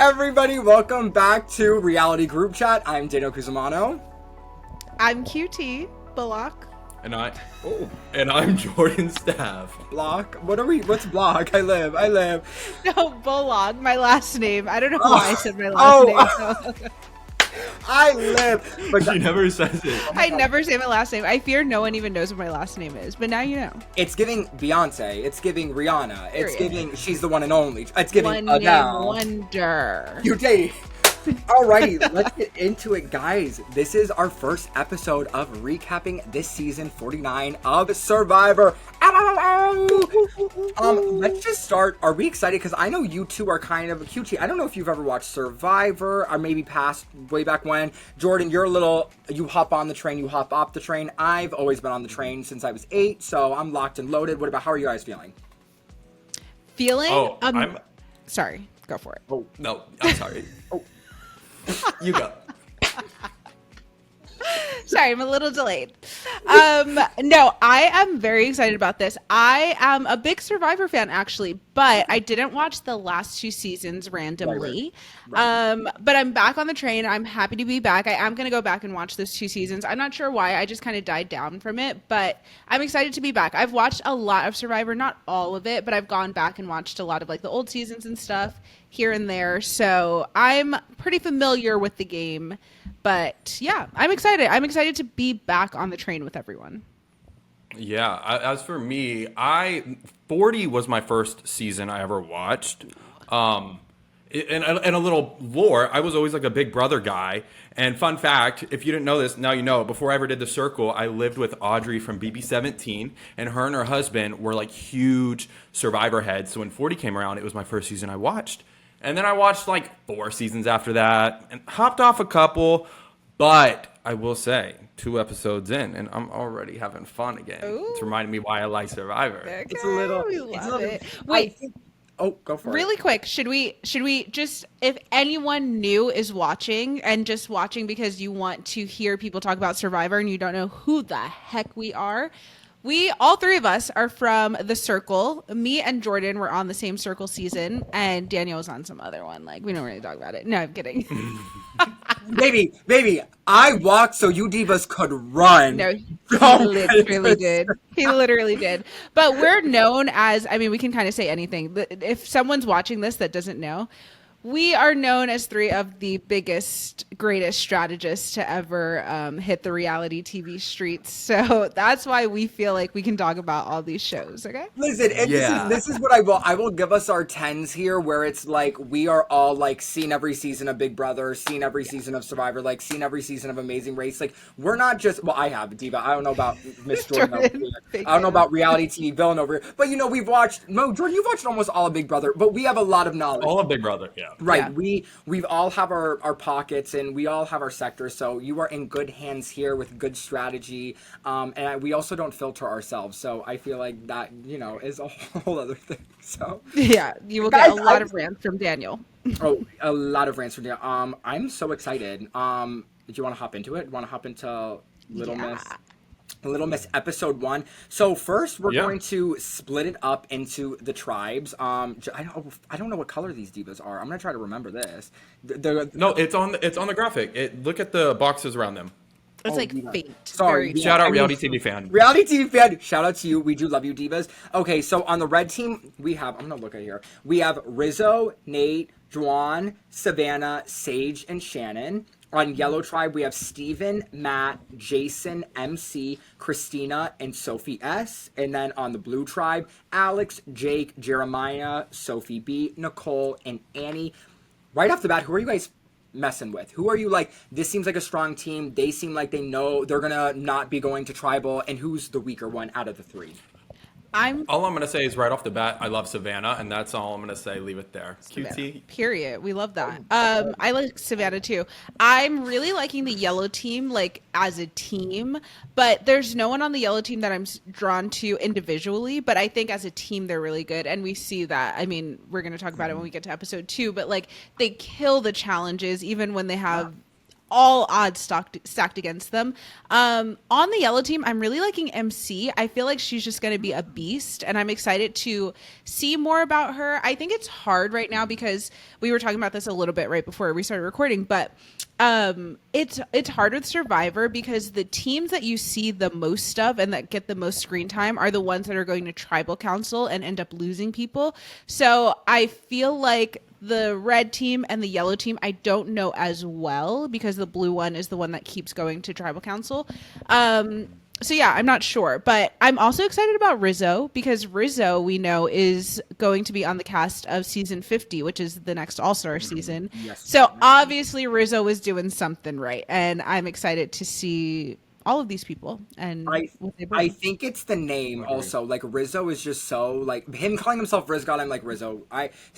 everybody, welcome back to Reality Group Chat. I'm Daniel Cusimano. I'm QT Bullock. And I'm Jordan Staff. Block? What's block? I live. No, Bullock, my last name. I don't know why I said my last name. I live. But she never says it. I never say my last name. I fear no one even knows what my last name is, but now you know. It's giving Beyonce. It's giving Rihanna. It's giving she's the one and only. It's giving One Adele. name wonder. You date. Alrighty, let's get into it, guys. This is our first episode of recapping this season 49 of Survivor. Let's just start. Are we excited? Because I know you two are kind of QT. I don't know if you've ever watched Survivor or maybe past way back when. Jordan, you hop on the train, you hop off the train. I've always been on the train since I was 8, so I'm locked and loaded. How are you guys feeling? Sorry, go for it. Oh, no, I'm sorry. You go. Sorry, I'm a little delayed. No, I am very excited about this. I am a big Survivor fan, actually, but I didn't watch the last 2 seasons randomly. Right. But I'm back on the train. I'm happy to be back. I am going to go back and watch those 2 seasons. I'm not sure why. I just kind of died down from it, but I'm excited to be back. I've watched a lot of Survivor, not all of it, but I've gone back and watched a lot of like the old seasons and stuff here and there. So I'm pretty familiar with the game. But yeah, I'm excited. I'm excited to be back on the train with everyone. Yeah, as for me, 40 was my first season I ever watched. And a little lore, I was always like a Big Brother guy. And fun fact, if you didn't know this, now you know. Before I ever did The Circle, I lived with Audrey from BB17, and her and her husband were like huge Survivor heads. So when 40 came around, it was my first season I watched. And then I watched like 4 seasons after that and hopped off a couple. But I will say, 2 episodes in, and I'm already having fun again. Ooh. It's reminding me why I like Survivor. Okay, It's a little. Wait, go for it. really quick. Should we just, if anyone new is watching and just watching because you want to hear people talk about Survivor and you don't know who the heck we are, all 3 of us are from The Circle. Me and Jordan were on the same Circle season, and Daniel was on some other one. Like, we don't really talk about it. No, I'm kidding. Baby, I walked so you divas could run. No, he literally did. He literally did. But we're known as, I mean, we can kind of say anything. If someone's watching this that doesn't know, we are known as 3 of the biggest, greatest strategists to ever hit the reality TV streets. So that's why we feel like we can talk about all these shows, okay? Listen, and this is what I will give us our 10s here, where it's like we are all like seen every season of Big Brother, seen every season of Survivor, like seen every season of Amazing Race. Like we're not just, well, I have, Diva. I don't know about Miss Jordan over here. I don't know about reality TV villain over here. But you've watched, Jordan, you've watched almost all of Big Brother, but we have a lot of knowledge. All of Big Brother, yeah. Right. Yeah. We've all have our pockets and we all have our sectors, so you are in good hands here with good strategy. And we also don't filter ourselves, so I feel like that, is a whole other thing. So yeah, you will get a lot of rants from Daniel. A lot of rants from Daniel. I'm so excited. Do you want to hop into it? Want to hop into Little Miss episode 1. So first we're going to split it up into the tribes. I don't know what color these divas are. I'm gonna try to remember this. No, it's on the graphic. Look at the boxes around them. It's faint. Sorry. Shout out Reality TV fan. Reality TV fan. Shout out to you. We do love you, divas. Okay, so on the red team, I'm gonna look at here. We have Rizzo, Nate, Juan, Savannah, Sage, and Shannon. On Yellow Tribe, we have Steven, Matt, Jason, MC, Christina, and Sophie S. And then on the Blue Tribe, Alex, Jake, Jeremiah, Sophie B, Nicole, and Annie. Right off the bat, who are you guys messing with? Who are you like, this seems like a strong team, they seem like they know they're gonna not be going to Tribal, and who's the weaker one out of the 3? All I'm going to say is right off the bat, I love Savannah, and that's all I'm going to say. Leave it there. QT. Period. We love that. I like Savannah too. I'm really liking the yellow team, like as a team, but there's no one on the yellow team that I'm drawn to individually, but I think as a team, they're really good. And we see that. I mean, we're going to talk about it when we get to episode 2, but like they kill the challenges even when they have all odds stacked against them. On the yellow team, I'm really liking MC. I feel like she's just going to be a beast, and I'm excited to see more about her. I think it's hard right now because we were talking about this a little bit right before we started recording, but it's hard with Survivor because the teams that you see the most of and that get the most screen time are the ones that are going to tribal council and end up losing people. So I feel like the red team and the yellow team I don't know as well because the blue one is the one that keeps going to tribal council. So yeah, I'm not sure, but I'm also excited about Rizzo because Rizzo we know is going to be on the cast of season 50, which is the next All-Star season. Yes. So obviously Rizzo was doing something right, and I'm excited to see all of these people and what they bring. I think it's the name also. Like Rizzo is just so like him calling himself Riz God. I'm like Rizzo.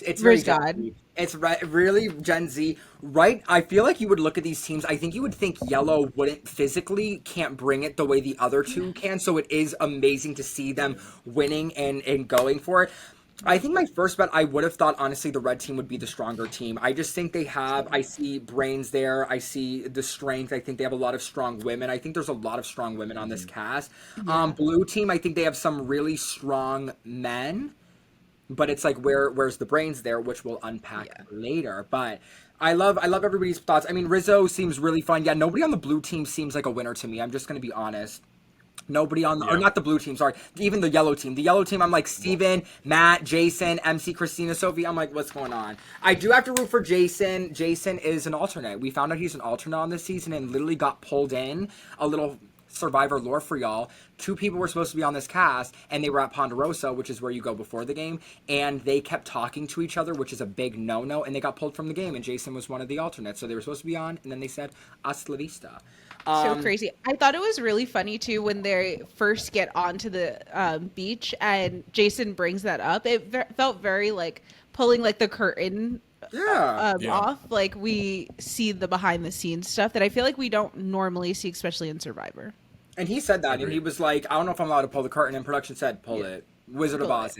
It's very Riz God. Gen Z. It's really Gen Z, right? I feel like you would look at these teams. I think you would think yellow wouldn't physically can't bring it the way the other two can. So it is amazing to see them winning and going for it. I think my first bet, I would have thought, honestly, the red team would be the stronger team. I just think I see brains there. I see the strength. I think they have a lot of strong women. I think there's a lot of strong women on this cast. Yeah. Blue team, I think they have some really strong men, but it's like, where's the brains there, which we'll unpack later. But I love everybody's thoughts. I mean, Rizzo seems really fun. Yeah, nobody on the blue team seems like a winner to me. I'm just going to be honest. Nobody on the, or not the blue team, sorry. Even the yellow team. The yellow team, I'm like Steven, Matt, Jason, MC, Christina, Sophie. I'm like, what's going on? I do have to root for Jason. Jason is an alternate. We found out he's an alternate on this season and literally got pulled in. A little Survivor lore for y'all. 2 people were supposed to be on this cast, and they were at Ponderosa, which is where you go before the game, and they kept talking to each other, which is a big no-no, and they got pulled from the game, and Jason was one of the alternates. So they were supposed to be on, and then they said, hasta la vista. So crazy. I thought it was really funny too when they first get onto the beach and Jason brings that up. It felt very like pulling like the curtain off. Like we see the behind the scenes stuff that I feel like we don't normally see, especially in Survivor. And he said that, and he was like, I don't know if I'm allowed to pull the curtain, and production said, pull it. Wizard of Oz.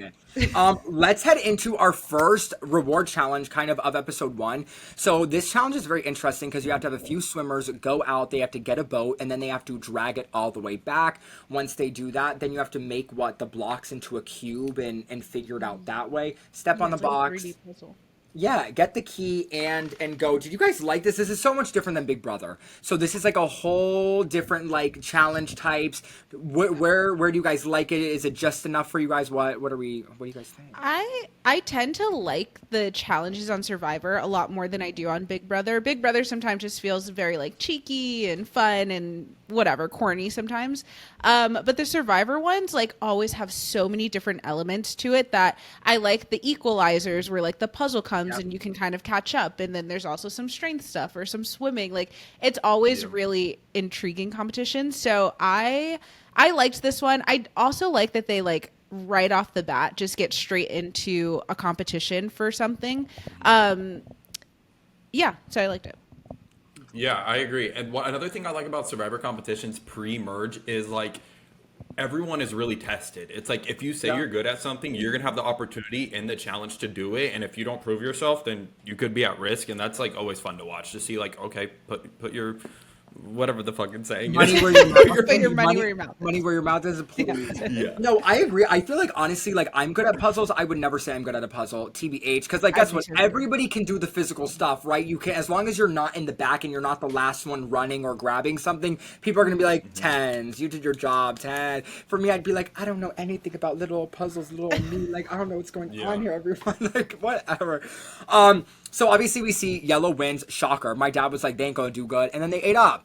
Let's head into our first reward challenge kind of episode 1. So this challenge is very interesting because you have to have a few swimmers go out, they have to get a boat, and then they have to drag it all the way back. Once they do that, then you have to make the blocks into a cube and figure it out that way. Step on the box. Yeah, get the key and go. Did you guys like this? This is so much different than Big Brother. So this is like a whole different like challenge types. Where do you guys like it? Is it just enough for you guys? What do you guys think? I tend to like the challenges on Survivor a lot more than I do on Big Brother. Big Brother sometimes just feels very like cheeky and fun and whatever, corny sometimes. But the Survivor ones like always have so many different elements to it that I like the equalizers where like the puzzle comes and you can kind of catch up. And then there's also some strength stuff or some swimming. Like it's always really intriguing competition. So I liked this one. I also like that they like right off the bat just get straight into a competition for something. Yeah, so I liked it. Yeah, I agree. And another thing I like about Survivor competitions pre-merge is like everyone is really tested. It's like if you say you're good at something, you're gonna have the opportunity in the challenge to do it. And if you don't prove yourself, then you could be at risk. And that's like always fun to watch to see like, okay, put your whatever the fucking saying money is. where your mouth Put your money where your mouth is. Money where your mouth is, please. Yeah. No, I agree. I feel like honestly, like I'm good at puzzles. I would never say I'm good at a puzzle, TBH, because like guess what? Everybody can do the physical stuff, right? You can, as long as you're not in the back and you're not the last one running or grabbing something. People are gonna be like, tens. You did your job, 10. For me, I'd be like, I don't know anything about little puzzles, little me. Like I don't know what's going on here, everyone. Like whatever. So obviously we see yellow wins. Shocker. My dad was like, they ain't gonna do good, and then they ate up.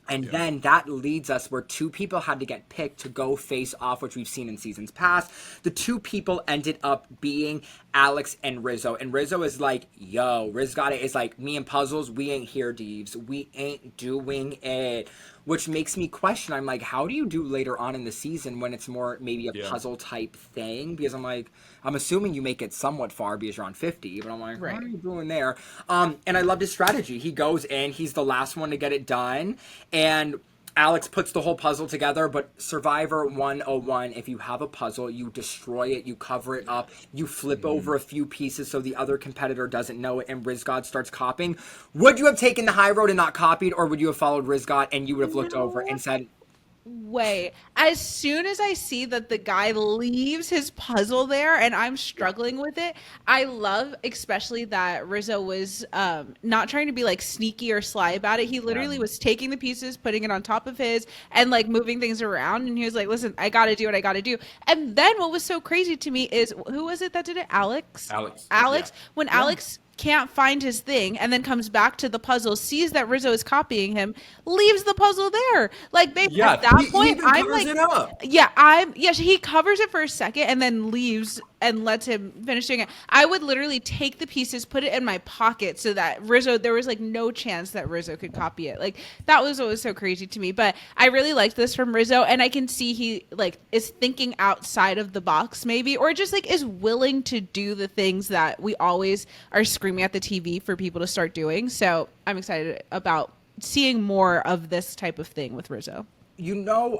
And then that leads us where 2 people had to get picked to go face off, which we've seen in seasons past. The 2 people ended up being Alex and Rizzo. And Rizzo is like, yo, Riz got it. It's like, me and puzzles, we ain't here, Deeves. We ain't doing it. Which makes me question, I'm like, how do you do later on in the season when it's more maybe a puzzle type thing? Because I'm like, I'm assuming you make it somewhat far because you're on 50, but I'm like, what are you doing there? And I loved his strategy. He goes in, he's the last one to get it done. And Alex puts the whole puzzle together, but Survivor 101, if you have a puzzle, you destroy it, you cover it up, you flip over a few pieces so the other competitor doesn't know it, and Rizgod starts copying. Would you have taken the high road and not copied, or would you have followed Rizgod and you would have looked over and said, Way. As soon as I see that the guy leaves his puzzle there and I'm struggling with it, I love especially that Rizzo was not trying to be like sneaky or sly about it. He literally was taking the pieces, putting it on top of his, and like moving things around. And he was like, listen, I got to do what I got to do. And then what was so crazy to me is, who was it that did it? Alex? Yeah. When Alex can't find his thing and then comes back to the puzzle, sees that Rizzo is copying him, leaves the puzzle there. Like, babe, Yeah, at that he point, even I'm covers like, it up. he covers it for a second and then leaves and lets him finish doing it. I would literally take the pieces, put it in my pocket so that there was like no chance that Rizzo could copy it. Like, that was what was so crazy to me. But I really liked this from Rizzo, and I can see he like is thinking outside of the box maybe, or just like is willing to do the things that we always are screaming at the TV for people to start doing. So I'm excited about seeing more of this type of thing with Rizzo.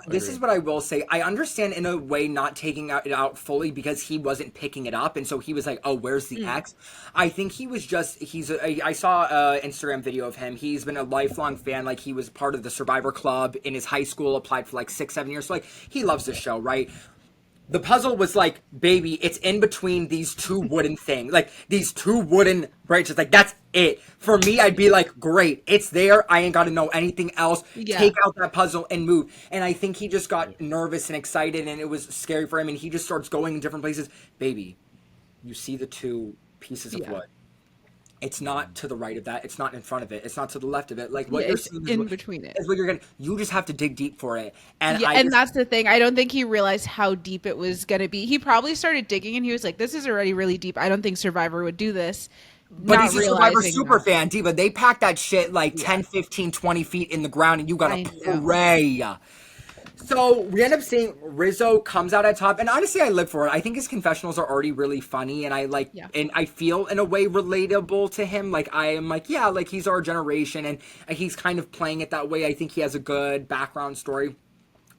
This is what I will say. I understand in a way not taking it out fully because he wasn't picking it up. And so he was like, oh, where's the X? I think he was just, I saw an Instagram video of him. He's been a lifelong fan. Like, he was part of the Survivor Club in his high school, applied for like 6-7 years. So like, he loves the show, right? The puzzle was like, baby, it's in between these two wooden things. Like, these two wooden branches. Like, that's it. For me, I'd be like, great, it's there. I ain't got to know anything else. Yeah. Take out that puzzle and move. And I think he just got nervous and excited, and it was scary for him. And he just starts going in different places. Baby, you see the two pieces of wood. It's not to the right of that. It's not in front of it. It's not to the left of it. Like, what you're seeing in between it is what you're gonna. You just have to dig deep for it. And and that's the thing. I don't think he realized how deep it was gonna be. He probably started digging, and he was like, "This is already really deep. I don't think Survivor would do this." But he's a Survivor super that. fan, Diva. They pack that shit like 10, 15, 20 feet in the ground, and you gotta pray. So we end up seeing Rizzo comes out at top, and honestly, I live for it. I think his confessionals are already really funny, and and I feel in a way relatable to him. Like, I am like, yeah, like he's our generation, and he's kind of playing it that way. I think he has a good background story.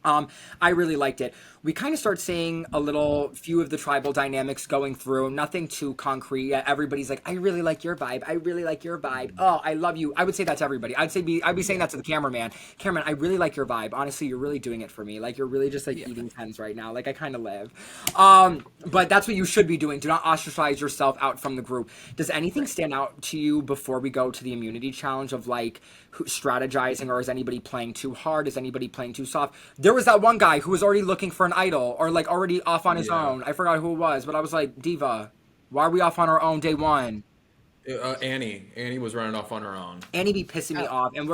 I really liked it. We kind of start seeing a few of the tribal dynamics going through. Nothing too concrete yet. Everybody's like, I really like your vibe. I really like your vibe. Oh, I love you. I would say that to everybody. I'd be saying that to the cameraman. Cameraman, I really like your vibe. Honestly, you're really doing it for me. Like, you're really just like eating pens right now. Like, I kind of live. But that's what you should be doing. Do not ostracize yourself out from the group. Does anything stand out to you before we go to the immunity challenge of like strategizing, or is anybody playing too hard? Is anybody playing too soft? There was that one guy who was already looking for an idol, or like already off on his own. I forgot who it was, but I was like, Diva, why are we off on our own day one? Annie was running off on her own. Annie be pissing me off, and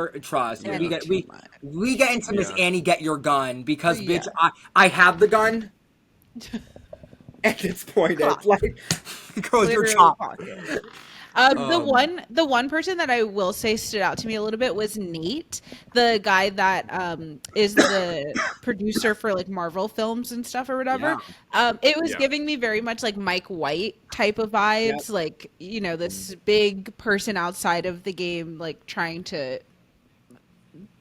we get into Miss Annie get your gun because bitch, I have the gun and it's pointed like go with your chop. The one person that I will say stood out to me a little bit was Nate, the guy that is the producer for like Marvel films and stuff or whatever. It was giving me very much like Mike White type of vibes, like, you know, this big person outside of the game, like trying to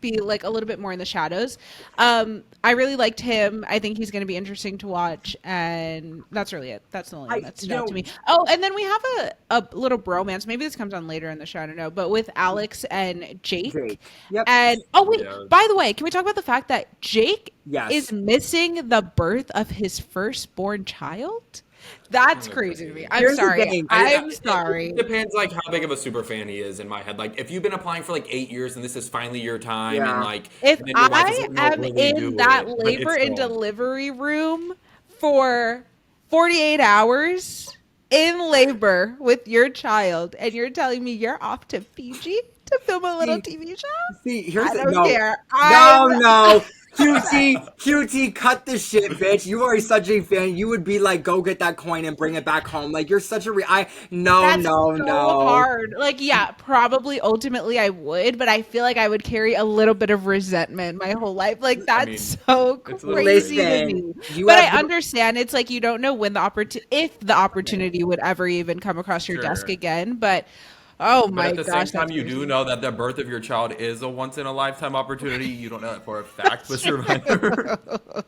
be like a little bit more in the shadows. I really liked him. I think he's going to be interesting to watch, and that's really it. That's the only one that stood out to me. Oh, and then we have a little bromance. Maybe this comes on later in the show, I don't know, but with Alex and Jake. And by the way, can we talk about the fact that Jake is missing the birth of his firstborn child? That's crazy to me. I'm sorry. I'm sorry. It depends like how big of a super fan he is in my head. Like, if you've been applying for like 8 years and this is finally your time, and like if and I am in that labor and delivery room for 48 hours in labor with your child, and you're telling me you're off to Fiji to film a little TV show? Here's I don't care. No. QT, cut the shit, bitch. You are such a fan. You would be like, go get that coin and bring it back home. Like, you're such a That's so hard. Like, yeah, probably ultimately I would, but I feel like I would carry a little bit of resentment my whole life. Like, that's so crazy to me. But I understand. It's like you don't know when if the opportunity would ever even come across your desk again. But Oh But my at the same gosh, time, that's you do crazy. know that the birth of your child is a once in a lifetime opportunity. You don't know that for a fact with That's true. Survivor.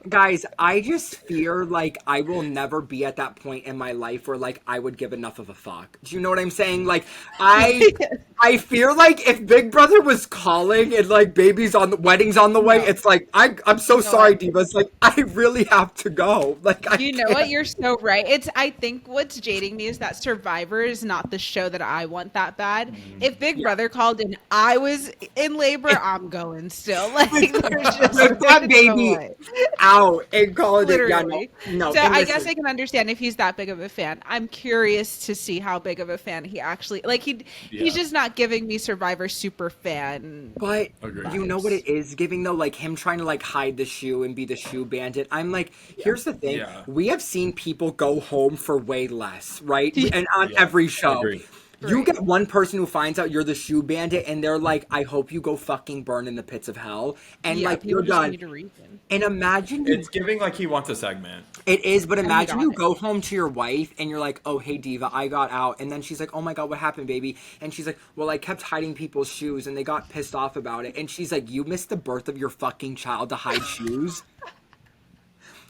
Guys, I just fear like I will never be at that point in my life where like I would give enough of a fuck. Do you know what I'm saying? Like I fear like if Big Brother was calling and like babies on the weddings on the way, No, it's like I'm you so know what? sorry, Divas. Like I really have to go. Like I You know what? can't. You're so right. I think what's jading me is that Survivor is not the show that I want that bad. If Big Yeah. Brother called and I was in labor, I'm going still. Like there's just Rip that there's no baby way. out and call it. Yeah, no, Literally. no. So And I guess listen, I can understand if he's that big of a fan. I'm curious to see how big of a fan he actually like he's Yeah, just not giving me Survivor super fan but agreed. you know what vibes. it is giving though? Like him trying to like hide the shoe and be the shoe bandit. I'm like, Yeah. here's the thing. Yeah, We have seen people go home for way less, right? And on yeah, every show. agreed. You Right. get one person who finds out you're the shoe bandit and they're like, I hope you go fucking burn in the pits of hell. And Yeah, like you're people just done. need a reason. And imagine you It's giving like he wants a segment. it is, but And he imagine got you it. go home to your wife and you're like, oh, hey, Diva, I got out. And then she's like, oh my God, what happened, baby? And she's like, well, I kept hiding people's shoes and they got pissed off about it. And she's like, you missed the birth of your fucking child to hide shoes?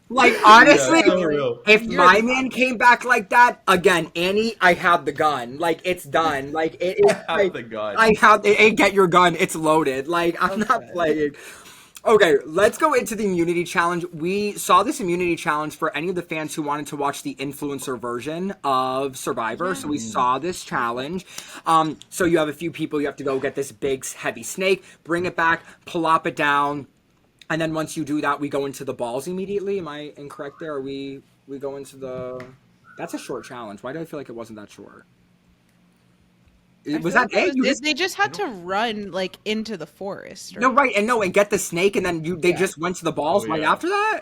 Like, Yeah, honestly, so Literally. real. if You're the my man problem. came back like that, again, Annie, I have the gun. Like, it's done. Like, it Have the gun. I have, hey, get your gun. It's loaded. Like, I'm not Okay. playing. Okay, let's go into the immunity challenge. We saw this immunity challenge for any of the fans who wanted to watch the influencer version of Survivor. So we Yes. saw this challenge. So you have a few people, you have to go get this big, heavy snake, bring it back, plop it down. And then once you do that, we go into the balls immediately. Am I incorrect there? We go into the. That's a short challenge. Why do I feel like it wasn't that short? I Was feel that like it it? was, You just they just had to run like into the forest, no right? right and no and get the snake and then they Yeah. just went to the balls Oh right yeah. after that.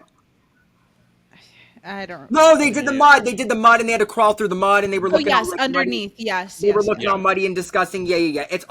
I don't. No, they did the Yeah. mud. They did the mud and they had to crawl through the mud and they were Oh looking all yes, like muddy. underneath. Yes, They were yes, looking yes. all Yeah. muddy and disgusting. Yeah, yeah, yeah. It's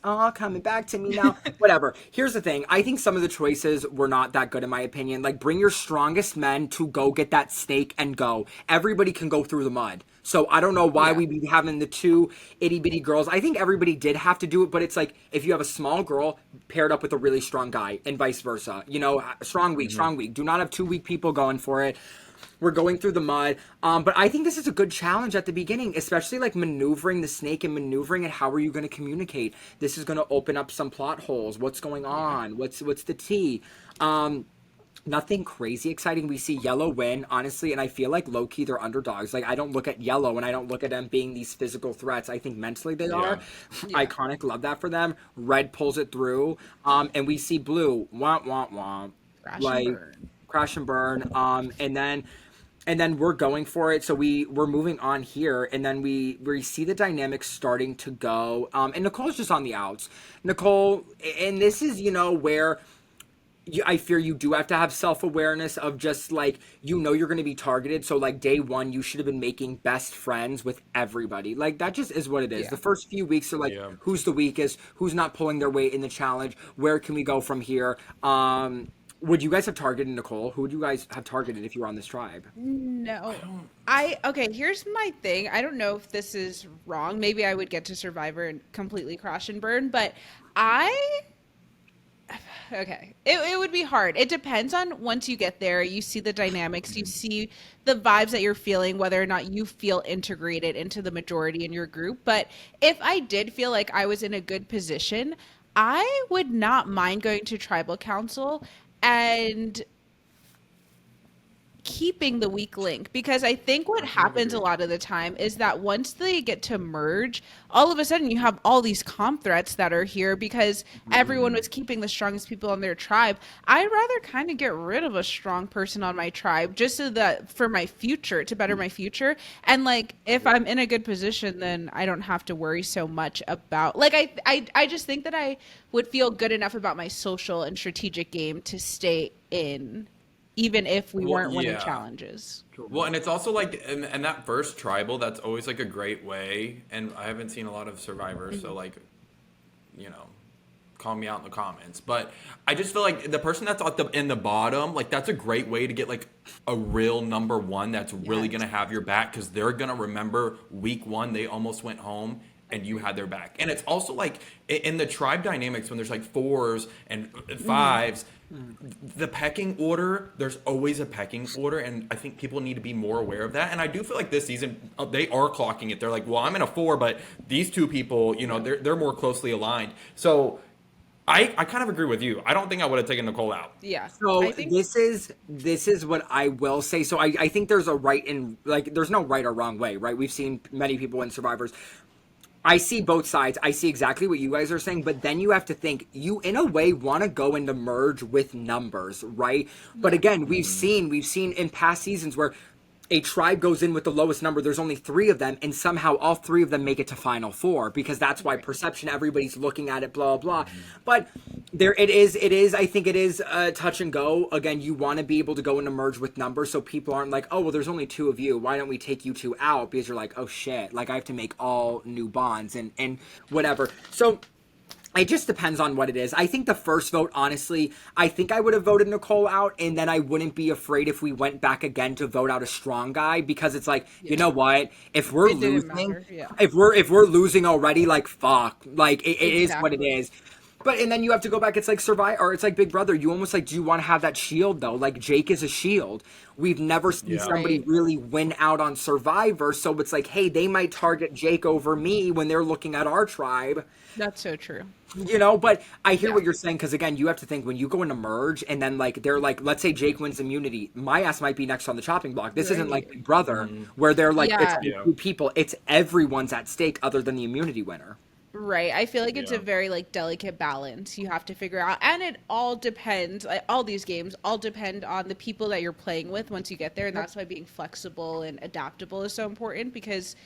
all coming back to me now. Whatever. Here's the thing. I think some of the choices were not that good in my opinion. Like bring your strongest men to go get that snake and go. Everybody can go through the mud. So I don't know why Yeah. we be having the two itty bitty girls. I think everybody did have to do it, but it's like if you have a small girl paired up with a really strong guy and vice versa. You know, strong weak, strong weak. Do not have two weak people going for it. We're going through the mud. But I think this is a good challenge at the beginning, especially like maneuvering the snake and maneuvering it. How are you going to communicate? This is going to open up some plot holes. What's going on? What's the tea? Nothing crazy exciting. We see Yellow win, honestly, and I feel like low key they're underdogs. Like I don't look at Yellow and I don't look at them being these physical threats. I think mentally they are. Yeah. Yeah. Iconic, love that for them. Red pulls it through. And we see Blue, womp womp womp. Crash and Like burn. crash and burn. And then we're going for it. So we're moving on here, and then we see the dynamics starting to go. And Nicole's just on the outs. Nicole, and this is where I fear you do have to have self awareness of just like you're going to be targeted. So like day one, you should have been making best friends with everybody. Like that just is what it is. Yeah. The first few weeks are like Yeah. who's the weakest, who's not pulling their weight in the challenge, where can we go from here? Would you guys have targeted Nicole? Who would you guys have targeted if you were on this tribe? No. I okay, here's my thing. I don't know if this is wrong. Maybe I would get to Survivor and completely crash and burn, but I okay. It would be hard. It depends on once you get there, you see the dynamics, you see the vibes that you're feeling, whether or not you feel integrated into the majority in your group. But if I did feel like I was in a good position, I would not mind going to tribal council and keeping the weak link, because I think what happens a lot of the time is that once they get to merge, all of a sudden you have all these comp threats that are here because everyone was keeping the strongest people on their tribe. I'd rather kind of get rid of a strong person on my tribe just so that for my future, to better my future. And like if I'm in a good position, then I don't have to worry so much about like I just think that I would feel good enough about my social and strategic game to stay in, even if we Well, weren't winning yeah. challenges. Well, and it's also like, and that first tribal, that's always like a great way. And I haven't seen a lot of Survivors, so like, call me out in the comments. But I just feel like the person that's in the bottom, like that's a great way to get like a real number one that's really Yes. gonna have your back, because they're gonna remember week one they almost went home, and you had their back. And it's also like in the tribe dynamics when there's like fours and fives, the pecking order, there's always a pecking order, and I think people need to be more aware of that. And I do feel like this season they are clocking it. They're like, well, I'm in a 4, but these two people, you know, they're more closely aligned. So I kind of agree with you. I don't think I would have taken Nicole out. Yeah. So I think this is what I will say. So I think there's a right and like there's no right or wrong way, right? We've seen many people in Survivors. I see both sides. I see exactly what you guys are saying, but then you have to think you in a way want to go into merge with numbers, right? But again, we've seen in past seasons where a tribe goes in with the lowest number, there's only 3 of them, and somehow all 3 of them make it to final 4 because that's why perception, everybody's looking at it, blah blah. But there it is I think it is touch and go. Again, you want to be able to go into merge with numbers so people aren't like, oh well, there's only 2 of you, why don't we take you 2 out, because you're like, oh shit, like I have to make all new bonds and whatever. So it just depends on what it is. I think the first vote, honestly, I think I would have voted Nicole out, and then I wouldn't be afraid if we went back again to vote out a strong guy, because it's like, you know what? If we're losing, if we're losing already, like fuck, like it is what it is. But and then you have to go back. It's like Survivor, or it's like Big Brother. You almost like, do you want to have that shield though? Like Jake is a shield. We've never seen somebody really win out on Survivor, so it's like, hey, they might target Jake over me when they're looking at our tribe. that's so true. You know, but I hear what you're saying, because again, you have to think when you go into merge and then like they're like, let's say Jake wins immunity, my ass might be next on the chopping block. This isn't like Big Brother where they're like, it's 2 people, it's everyone's at stake other than the immunity winner. Right. I feel like it's a very like delicate balance you have to figure out. And it all depends, like, all these games all depend on the people that you're playing with once you get there. And that's why being flexible and adaptable is so important, because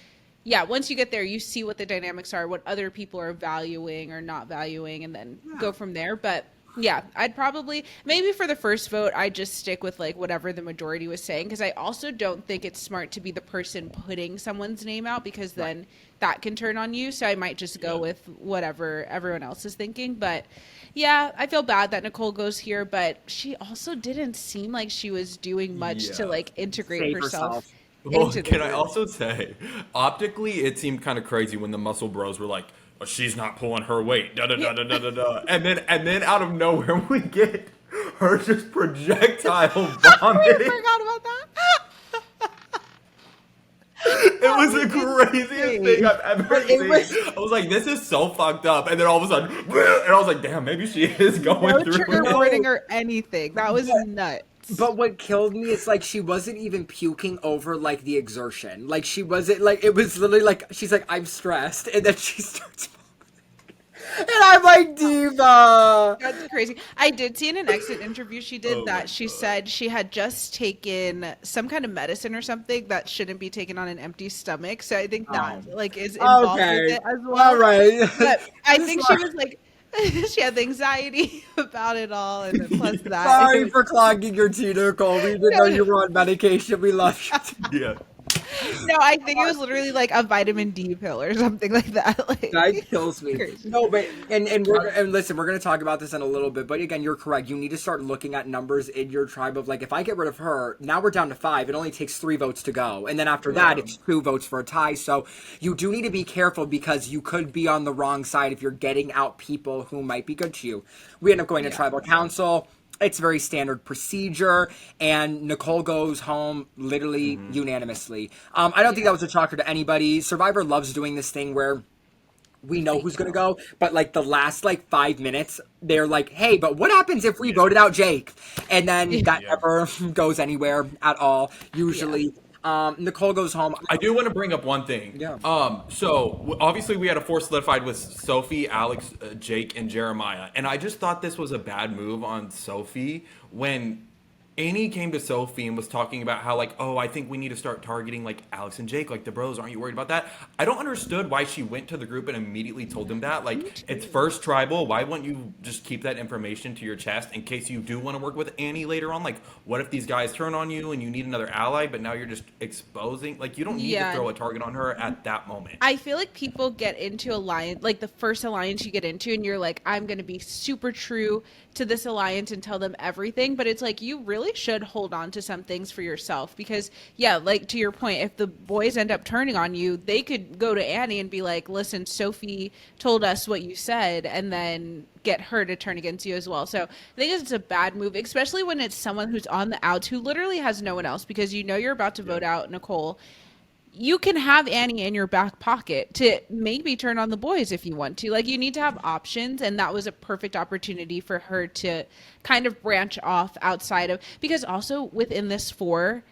once you get there, you see what the dynamics are, what other people are valuing or not valuing, and then go from there. But yeah, I'd probably, maybe for the first vote, I'd just stick with like whatever the majority was saying, because I also don't think it's smart to be the person putting someone's name out, because then that can turn on you. So I might just go with whatever everyone else is thinking. But yeah, I feel bad that Nicole goes here, but she also didn't seem like she was doing much to like integrate herself. Well, can I also say, optically, it seemed kind of crazy when the Muscle Bros were like, well, she's not pulling her weight, da da da da da da da, and then out of nowhere we get her just projectile vomiting. I forgot about that. It was the craziest thing I've ever seen. I was like, this is so fucked up, and then all of a sudden, and I was like, damn, maybe she is going through. No trigger warning or anything. That was nuts. But what killed me is like she wasn't even puking over like the exertion. Like she wasn't like, it was literally like she's like, I'm stressed, and then she starts and I'm like, Diva. That's crazy. I did see in an exit interview she did that she said she had just taken some kind of medicine or something that shouldn't be taken on an empty stomach. So I think that like is involved with it as well. All right. But I think she was like, she had anxiety about it all, and then plus that. Sorry for clogging your tea, Nicole. We didn't know you were on medication. We love you. Yeah. No, I think it was literally like a vitamin D pill or something like that. Like, that kills me. Crazy. No, but and listen, we're gonna talk about this in a little bit. But again, you're correct. You need to start looking at numbers in your tribe of like, if I get rid of her, now we're down to 5. It only takes 3 votes to go, and then after that, it's 2 votes for a tie. So you do need to be careful, because you could be on the wrong side if you're getting out people who might be good to you. We end up going to tribal council. It's very standard procedure, and Nicole goes home literally unanimously. I don't think that was a shocker to anybody. Survivor loves doing this thing where we know who's going to go, but like the last like 5 minutes, they're like, hey, but what happens if we voted out Jake? And then that never goes anywhere at all, usually. Nicole goes home. I do want to bring up one thing. Yeah. So obviously we had a 4 solidified with Sophie, Alex, Jake, and Jeremiah, and I just thought this was a bad move on Sophie when Amy came to Sophie and was talking about how like, oh, I think we need to start targeting like Alex and Jake, like the bros. Aren't you worried about that? I don't understood why she went to the group and immediately told them that. Like, it's first tribal. Why wouldn't you just keep that information to your chest in case you do want to work with Annie later on? Like, what if these guys turn on you and you need another ally, but now you're just exposing? Like, you don't need to throw a target on her at that moment. I feel like people get into alliance, like the first alliance you get into, and you're like, I'm going to be super true to this alliance and tell them everything. But it's like, you really really should hold on to some things for yourself because, yeah, like to your point, if the boys end up turning on you, they could go to Annie and be like, listen, Sophie told us what you said, and then get her to turn against you as well. So I think it's a bad move, especially when it's someone who's on the outs who literally has no one else because you know you're about to vote out Nicole. You can have Annie in your back pocket to maybe turn on the boys if you want to. Like, you need to have options, and that was a perfect opportunity for her to kind of branch off outside of, because also within this 4,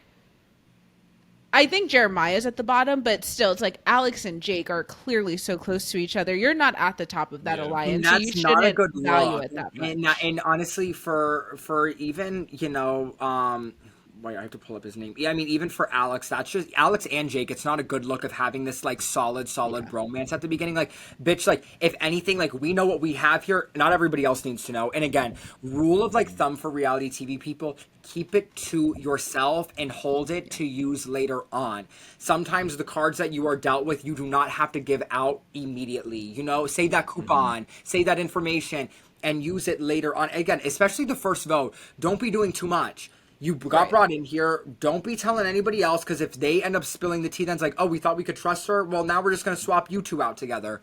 I think Jeremiah's at the bottom, but still, it's like Alex and Jake are clearly so close to each other. You're not at the top of that alliance, so you not a shouldn't good value look. it that much. And honestly, for even, wait, I have to pull up his name. Yeah, I mean, even for Alex, that's just Alex and Jake. It's not a good look of having this like solid bromance at the beginning. Like, bitch, like if anything, like we know what we have here. Not everybody else needs to know. And again, rule of like thumb for reality TV people: keep it to yourself and hold it to use later on. Sometimes the cards that you are dealt with, you do not have to give out immediately. Save that coupon, save that information, and use it later on. Again, especially the first vote. Don't be doing too much. You got brought in here. Don't be telling anybody else, because if they end up spilling the tea, then it's like, oh, we thought we could trust her. Well, now we're just going to swap you two out together.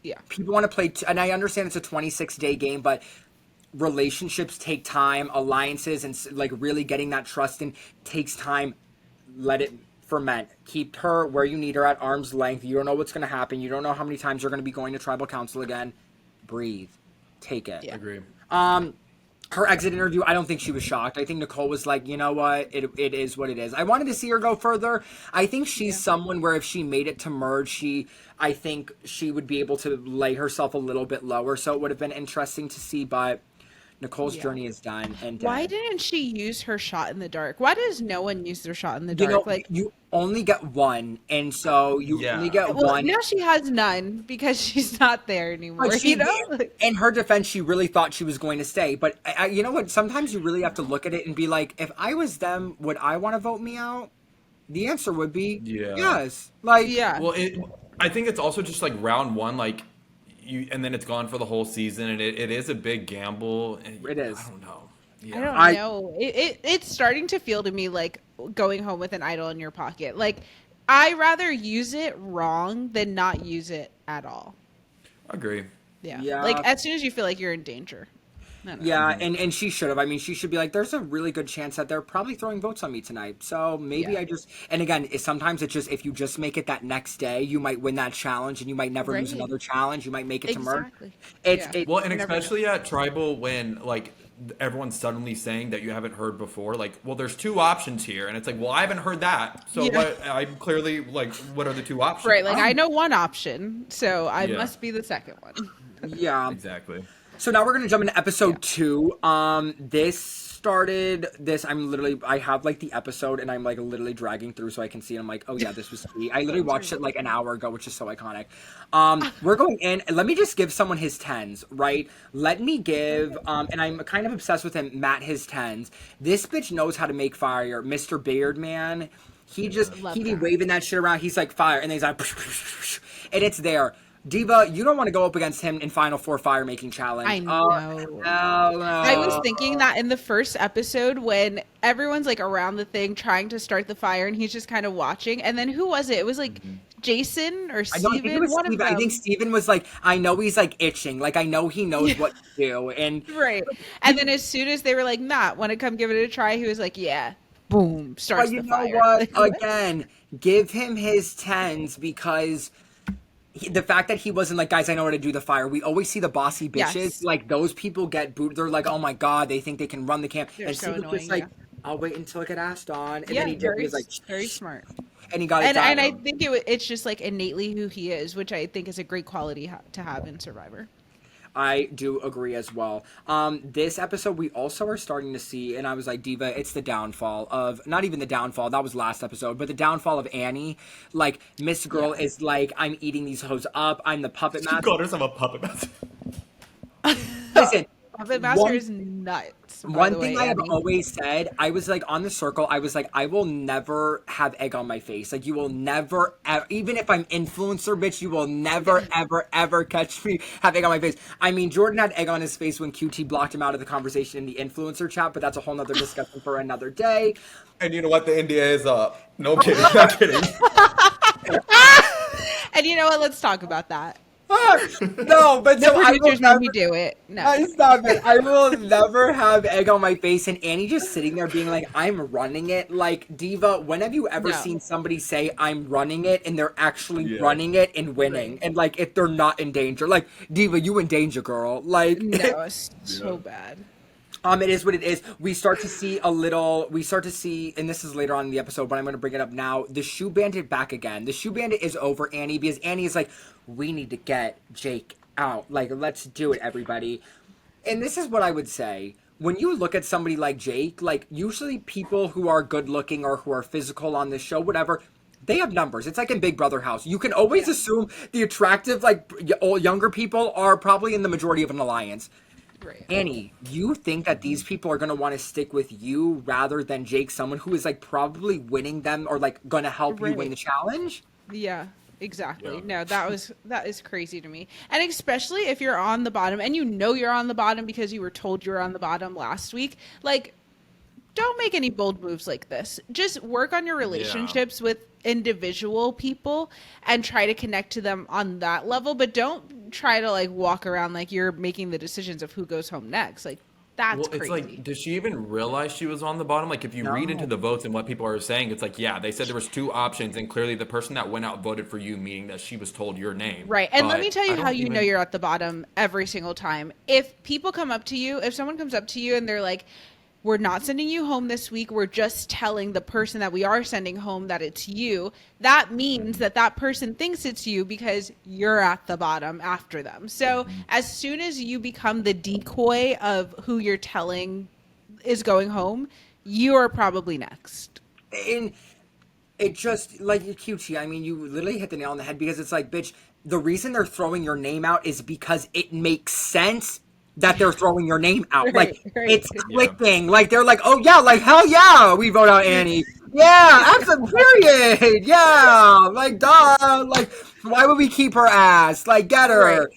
Yeah. People want to play, and I understand it's a 26-day game, but relationships take time. Alliances and like really getting that trust in takes time. Let it ferment. Keep her where you need her at arm's length. You don't know what's going to happen. You don't know how many times you're going to be going to tribal council again. Breathe. Take it. Yeah. Agree. Her exit interview, I don't think she was shocked. I think Nicole was like, you know what? It is what it is. I wanted to see her go further. I think she's someone where if she made it to merge, I think she would be able to lay herself a little bit lower. So it would have been interesting to see, but Nicole's journey is done. And why didn't she use her shot in the dark? Why does no one use their shot in the dark? You only get one, and so you only get one. Now she has none because she's not there anymore. In her defense, she really thought she was going to stay. But you know what? Sometimes you really have to look at it and be like, if I was them, would I want to vote me out? The answer would be yes. Well, I think it's also just like round one, like. And then it's gone for the whole season, and it is a big gamble. It is. I don't know. Yeah. I don't know. It's starting to feel to me like going home with an idol in your pocket. Like, I rather use it wrong than not use it at all. Agree. Yeah. Like, as soon as you feel like you're in danger. Yeah, and she should have. I mean, she should be like, there's a really good chance that they're probably throwing votes on me tonight. So maybe and again, sometimes it's just, if you just make it that next day, you might win that challenge and you might never lose another challenge. You might make it to merge. And especially at Tribal when, like, everyone's suddenly saying that you haven't heard before. Like, well, there's 2 options here. And it's like, well, I haven't heard that. So I'm clearly, like, what are the 2 options? Right, like, I know one option, so I must be the second one. Yeah. Exactly. So now we're going to jump into episode 2. I have like the episode and I'm like literally dragging through so I can see it. I'm like, oh yeah, this was sweet. I literally watched it like an hour ago, which is so iconic. We're going in. Let me just give someone his 10s, right? Let me give, and I'm kind of obsessed with him, Matt, his 10s. This bitch knows how to make fire. Mr. Beardman, he be waving that shit around. He's like, fire. And then he's like, and it's there. Diva, you don't want to go up against him in Final Four Fire Making Challenge. I know. No. I was thinking that in the first episode when everyone's like around the thing trying to start the fire and he's just kind of watching. And then who was it? It was like Jason or Steven? I think it was Steven. I think Steven was like, I know he's like itching. Like, I know he knows what to do. And right. And then as soon as they were like, Matt, want to come give it a try? He was like, yeah. Boom. Starts the fire. But you know what? Again, give him his 10s because... the fact that he wasn't like, guys, I know how to do the fire. We always see the bossy bitches. Like, those people get booed. They're like, oh my God, they think they can run the camp. They're and so Steven was like, I'll wait until I get asked on. And then he did. He was like, very smart. And he got it done. And I think it's just like innately who he is, which I think is a great quality to have in Survivor. I do agree as well. This episode, we also are starting to see, and I was like, Diva, it's the downfall of, not even the downfall, that was last episode, but the downfall of Annie. Like, Miss Girl is like, I'm eating these hoes up. I'm the puppet master. She called herself a puppet master. Listen. Puppet master is nuts. By One the thing way, I have Annie. always said, I was like on the circle, I was like, I will never have egg on my face. Like, you will never, even if I'm influencer, bitch, you will never, ever catch me have egg on my face. I mean, Jordan had egg on his face when QT blocked him out of the conversation in the influencer chat, but that's a whole nother discussion for another day. And you know what? The NDA is up. No I'm kidding. Not kidding. And you know what? Let's talk about that. No, but The so I will producers made never. me do it. No. I stop it. I will never have egg on my face, and Annie just sitting there being like, "I'm running it." Like, Diva, when have you ever No. seen somebody say, "I'm running it," and they're actually Yeah. running it and winning, Right. and like if they're not in danger? Like, Diva, you in danger, girl. Like, No, it's so bad. It is what it is. We start to see, and this is later on in the episode, but I'm going to bring it up now. The Shoe Bandit back again. The Shoe Bandit is over Annie because Annie is like, we need to get Jake out. Like, let's do it, everybody. And this is what I would say. When you look at somebody like Jake, like, usually people who are good looking or who are physical on this show, whatever, they have numbers. It's like in Big Brother house. You can always assume the attractive, like, younger people are probably in the majority of an alliance. Right. Annie, you think that these people are going to want to stick with you rather than Jake, someone who is like probably winning them or like going to help you win the challenge? Yeah, exactly. Yeah. No, that is crazy to me. And especially if you're on the bottom and you know you're on the bottom because you were told you were on the bottom last week, like, don't make any bold moves like this. Just work on your relationships with individual people and try to connect to them on that level, but don't try to like walk around like you're making the decisions of who goes home next. Like, that's Well, it's crazy. like, did she even realize she was on the bottom? Like, if you read into the votes and what people are saying, it's like, yeah, they said there was two options, and clearly the person that went out voted for you, meaning that she was told your name. Right. And let But me tell I you don't how you know even- you're at the bottom every single time. If people come up to you, if someone comes up to you and they're like, we're not sending you home this week, we're just telling the person that we are sending home that it's you, that means that that person thinks it's you because you're at the bottom after them. So as soon as you become the decoy of who you're telling is going home, you are probably next. And it just, like, QT, I mean, you literally hit the nail on the head because it's like, bitch, the reason they're throwing your name out is because it makes sense that they're throwing your name out. Right, Like, right. it's clicking. Like, they're like, oh, yeah, like, hell yeah, we vote out Annie. Yeah, absolutely, period. Yeah, like, duh. Like, why would we keep her ass? Like, get her. Right.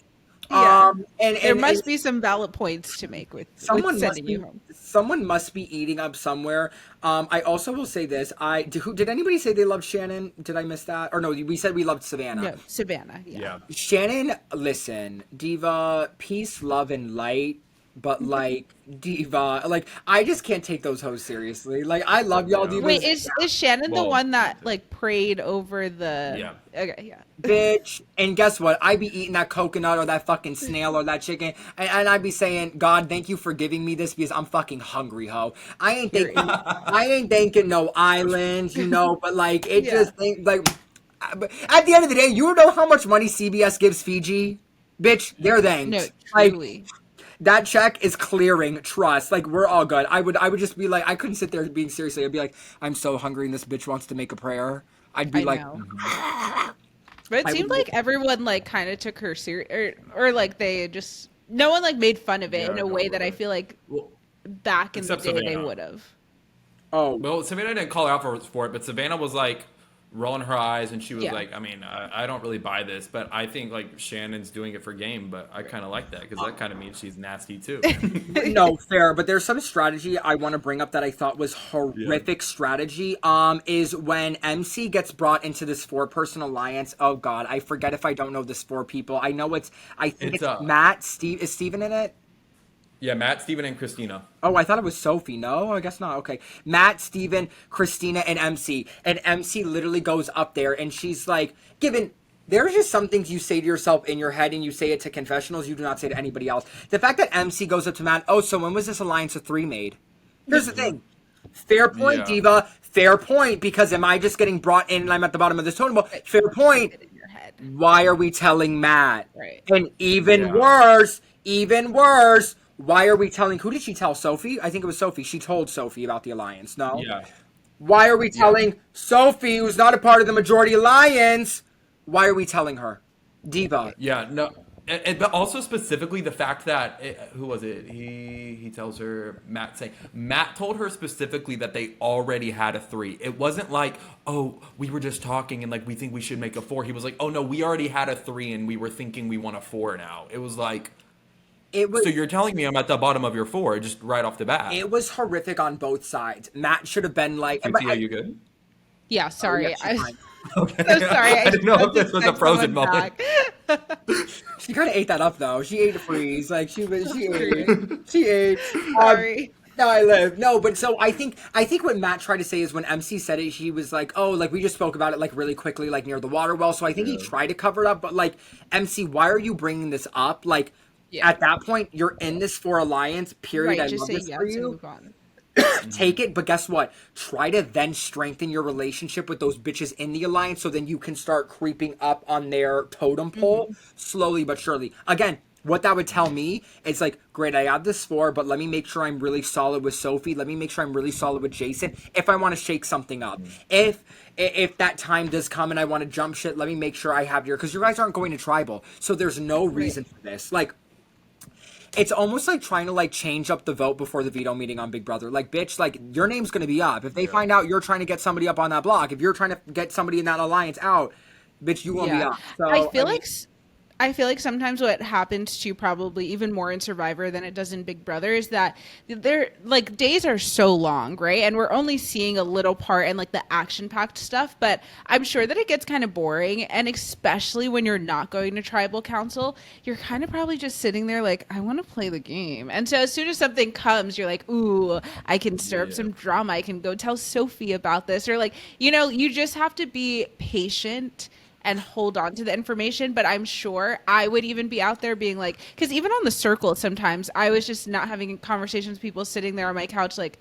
Yeah. And There must be some valid points to make with sending you home. Someone must be eating up somewhere. I also will say this. Did anybody say they loved Shannon? Did I miss that? Or no, we said we loved Savannah. No, Savannah. Yeah. Shannon, listen, Diva, peace, love, and light. But like, Diva, like, I just can't take those hoes seriously. Like, I love y'all, Divas. Wait, is Shannon the Well, one that like prayed over the? Yeah. Okay. Yeah. Bitch. And guess what? I be eating that coconut or that fucking snail or that chicken, and I be saying, God, thank you for giving me this because I'm fucking hungry, ho. I ain't thinking no islands, you know, but like it Yeah. just ain't like. But at the end of the day, you know how much money CBS gives Fiji, bitch. They're thanked. No, Like, truly. that check is clearing. Trust. Like, we're all good. I would just be like, I couldn't sit there being serious. I'd be like, I'm so hungry and this bitch wants to make a prayer. I'd be I like, know. But it I seemed would- like everyone like kind of took her serious, or like they just no one like made fun of it Yeah, in a no, way that I right. feel like Well, back in the except day they Savannah. would have. oh, well, Savannah didn't call her out for it, but Savannah was like rolling her eyes, and she was Yeah. like, I mean, I don't really buy this, but I think like Shannon's doing it for game, but I kind of like that because that kind of means she's nasty too. no, fair, but there's some strategy I want to bring up that I thought was horrific strategy. Is when MC gets brought into this 4-person alliance. Oh God, I forget if I don't know this 4 people. I know I think It's, it's Matt, Steve. Is Steven in it? Yeah, Matt, Steven, and Christina. Oh, I thought it was Sophie. No, I guess not. Okay. Matt, Steven, Christina, and MC. And MC literally goes up there and she's like, there's just some things you say to yourself in your head and you say it to confessionals, you do not say to anybody else. The fact that MC goes up to Matt, oh, so when was this alliance of 3 made? Here's the thing. Fair point, Yeah. Diva. Fair point, because am I just getting brought in and I'm at the bottom of this totem pole? Fair point. In your head. Why are we telling Matt? Right. And even Yeah. worse, why are we telling, who did she tell? Sophie? I think it was Sophie. She told Sophie about the alliance, no? Yeah. Why are we telling Sophie, who's not a part of the majority alliance, why are we telling her? Diva. Yeah, no. But also specifically the fact that who was it? He tells her Matt told her specifically that they already had a 3. It wasn't like, oh, we were just talking and like we think we should make a 4. He was like, oh no, we already had a 3 and we were thinking we want a 4 now. It was like, so you're telling me I'm at the bottom of your 4 just right off the bat. It was horrific on both sides. Matt should have been like, Are you good? Yeah, sorry. Oh, yeah, Okay. So sorry. I didn't know if this was a frozen moment. She kind of ate that up though. She ate a freeze. Like she ate. She ate. Sorry. No, I live. No, but so I think what Matt tried to say is when MC said it, he was like, oh, like we just spoke about it like really quickly, like near the water well. So I think he tried to cover it up, but like MC, why are you bringing this up? Like at that point, you're in this for alliance. Period. Right, I just love say this yes for and you. move on. Take it, but guess what? Try to then strengthen your relationship with those bitches in the alliance so then you can start creeping up on their totem pole slowly but surely. Again, what that would tell me is like, great, I have this 4, but let me make sure I'm really solid with Sophie. Let me make sure I'm really solid with Jason if I want to shake something up. If that time does come and I want to jump shit, let me make sure I have because you guys aren't going to tribal. So there's no reason for this. Like, it's almost like trying to like change up the vote before the veto meeting on Big Brother. Like, bitch, like your name's going to be up. If they find out you're trying to get somebody up on that block, if you're trying to get somebody in that alliance out, bitch, you won't be up. So, I feel like sometimes what happens to probably even more in Survivor than it does in Big Brother is that they're like days are so long, right? And we're only seeing a little part and like the action-packed stuff, but I'm sure that it gets kind of boring, and especially when you're not going to tribal council, you're kind of probably just sitting there like, I want to play the game. And so as soon as something comes, you're like, ooh, I can stir up some drama. I can go tell Sophie about this, or like, you just have to be patient and hold on to the information. But I'm sure I would even be out there being like, because even on the circle, sometimes I was just not having conversations with people sitting there on my couch like,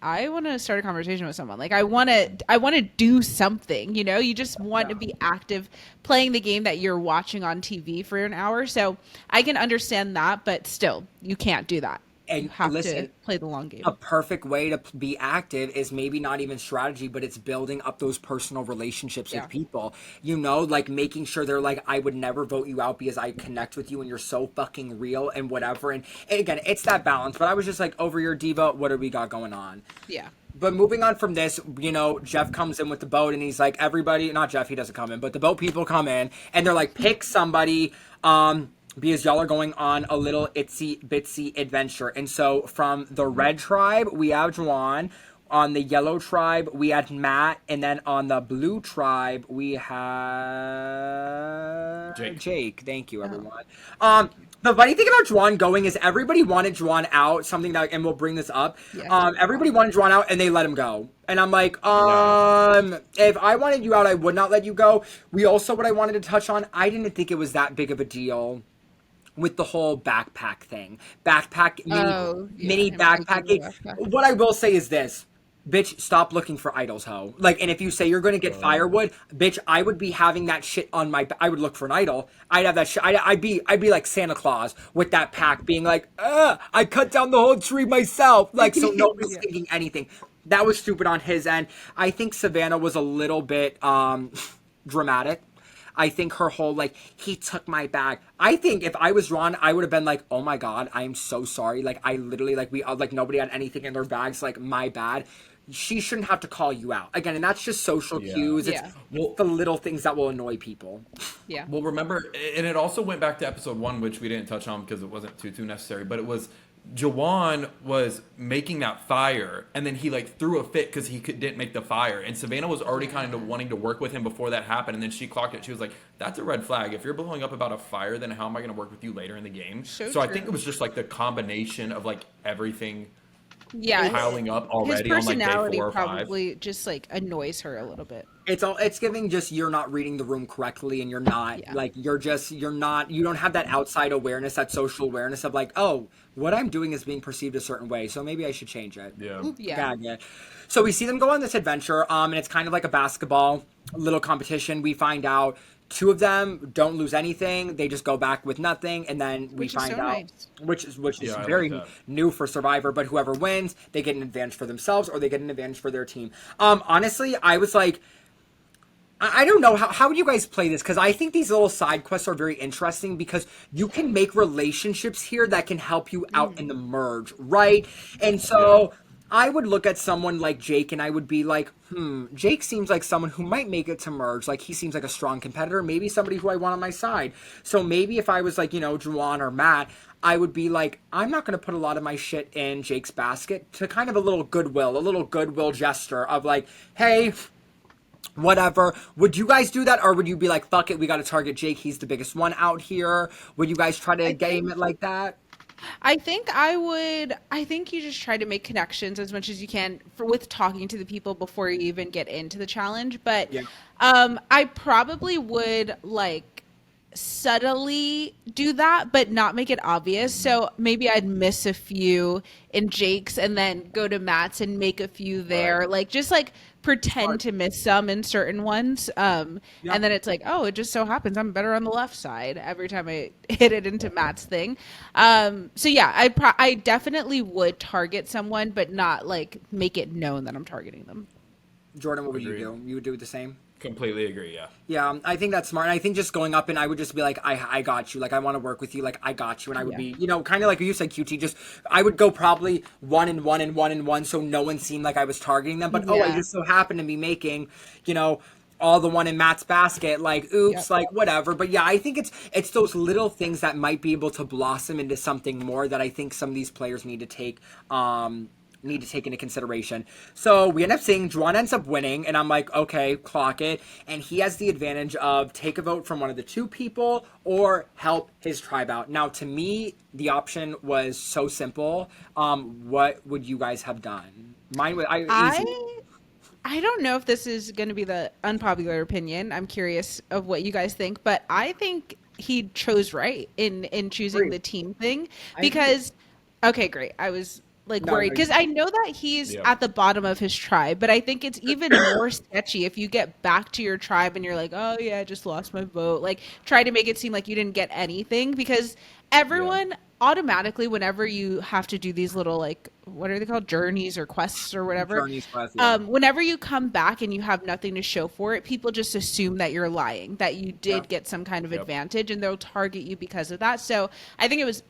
I want to start a conversation with someone. Like I want to do something, you just want to be active playing the game that you're watching on TV for an hour. So I can understand that, but still you can't do that. And you have listen, to play the long game. A perfect way to be active is maybe not even strategy, but it's building up those personal relationships with people. Like making sure they're like, I would never vote you out because I connect with you and you're so fucking real and whatever. And again, it's that balance. But I was just like, over your diva, what do we got going on? Yeah. But moving on from this, Jeff comes in with the boat and he's like, everybody, not Jeff, he doesn't come in, but the boat people come in and they're like, pick somebody, because y'all are going on a little itsy bitsy adventure. And so from the red tribe, we have Juan. On the yellow tribe, we had Matt. And then on the blue tribe, we have Jake. Thank you, everyone. The funny thing about Juan going is everybody wanted Juan out, something that, and we'll bring this up. Everybody wanted Juan out and they let him go. And I'm like, if I wanted you out, I would not let you go. What I wanted to touch on, I didn't think it was that big of a deal with the whole backpack thing. Mini backpacking. What I will say is this. Bitch, stop looking for idols, ho. Like, and if you say you're going to get firewood, bitch, I would be having that shit on I would look for an idol. I'd have that shit. I'd be like Santa Claus with that pack being like, I cut down the whole tree myself. Like, so nobody's thinking anything. That was stupid on his end. I think Savannah was a little bit, dramatic. I think her whole, like, he took my bag. I think if I was Ron, I would have been like, oh my God, I am so sorry. Like, I literally, like, nobody had anything in their bags. Like, my bad. She shouldn't have to call you out. Again, and that's just social cues. It's the little things that will annoy people. Yeah. Well, remember, and it also went back to episode 1, which we didn't touch on because it wasn't too necessary, but it was Jawan was making that fire, and then he like threw a fit because he didn't make the fire, and Savannah was already kind of wanting to work with him before that happened, and then she clocked it. She was like, that's a red flag. If you're blowing up about a fire, then how am I going to work with you later in the game? So I think it was just like the combination of like everything piling up already. His personality on like day 4 or 5. probably just like annoys her a little bit. It's giving just you're not reading the room correctly, and you're not like you don't have that outside awareness, that social awareness of like, oh, what I'm doing is being perceived a certain way, so maybe I should change it. Yeah. So we see them go on this adventure, and it's kind of like a basketball little competition. We find out 2 of them don't lose anything; they just go back with nothing, and then we find out, which is very new for Survivor. But whoever wins, they get an advantage for themselves, or they get an advantage for their team. Honestly, I was like, I don't know how would you guys play this, because I think these little side quests are very interesting because you can make relationships here that can help you out in the merge, right? And Yeah. so I would look at someone like Jake and I would be like, Jake seems like someone who might make it to merge. Like, he seems like a strong competitor, maybe somebody who I want on my side. So maybe if I was like, Juwan or Matt, I would be like, I'm not going to put a lot of my shit in Jake's basket, to kind of a little goodwill gesture of like, hey, whatever. Would you guys do that, or would you be like, fuck it, we got to target Jake, he's the biggest one out here? Would you guys try to I game think it like that? I think I would. I think you just try to make connections as much as you can with talking to the people before you even get into the challenge. But Yeah. I probably would like subtly do that, but not make it obvious. So maybe I'd miss a few in Jake's and then go to Matt's and make a few Right. there. Like just like pretend Smart. to miss some in certain ones. Yeah. And then it's like, oh, it just so happens I'm better on the left side every time I hit it into Matt's thing. So yeah, I definitely would target someone, but not like make it known that I'm targeting them. Jordan, what would you Agreed. do? You would do the same? Completely agree. Yeah. Yeah, I think that's smart. And I think just going up and I would just be like, I got you. Like, I want to work with you. Like, I got you. And I would Yeah. be, kind of like you said, QT, just, I would go probably 1 and 1 and 1 and 1, so no one seemed like I was targeting them. But, I Yeah. just so happened to be making, all the one in Matt's basket, like, oops, Yep. like, whatever. But yeah, I think it's those little things that might be able to blossom into something more that I think some of these players need to take into consideration. So we end up seeing Juan ends up winning, and I'm like, okay, clock it. And he has the advantage of take a vote from one of the two people or help his tribe out. Now, to me, the option was so simple. What would you guys have done? Mine was easy. I don't know if this is going to be the unpopular opinion. I'm curious of what you guys think, but I think he chose right in choosing Agree. the team thing I agree. because okay, great. I was like No, worried because I know that he's Yeah. at the bottom of his tribe, but I think it's even more sketchy if you get back to your tribe and you're like, "Oh yeah, I just lost my vote." Like try to make it seem like you didn't get anything because Yeah. everyone automatically whenever you have to do these little like what are they called journeys or quests or whatever Journey's quest, yeah. whenever you come back and you have nothing to show for it, people just assume that you're lying, that you Yeah. did get some kind of Yep. advantage, and they'll target you because of that. So I think it was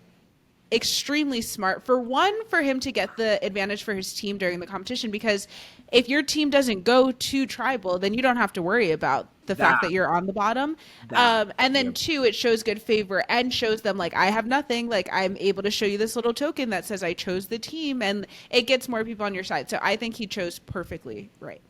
extremely smart for one for him to get the advantage for his team during the competition because if your team doesn't go to tribal then you don't have to worry about the fact That, that you're on the bottom that. and then Yep. two it shows good favor and shows them like I have nothing, like I'm able to show you this little token that says I chose the team, and it gets more people on your side. So I think he chose perfectly right.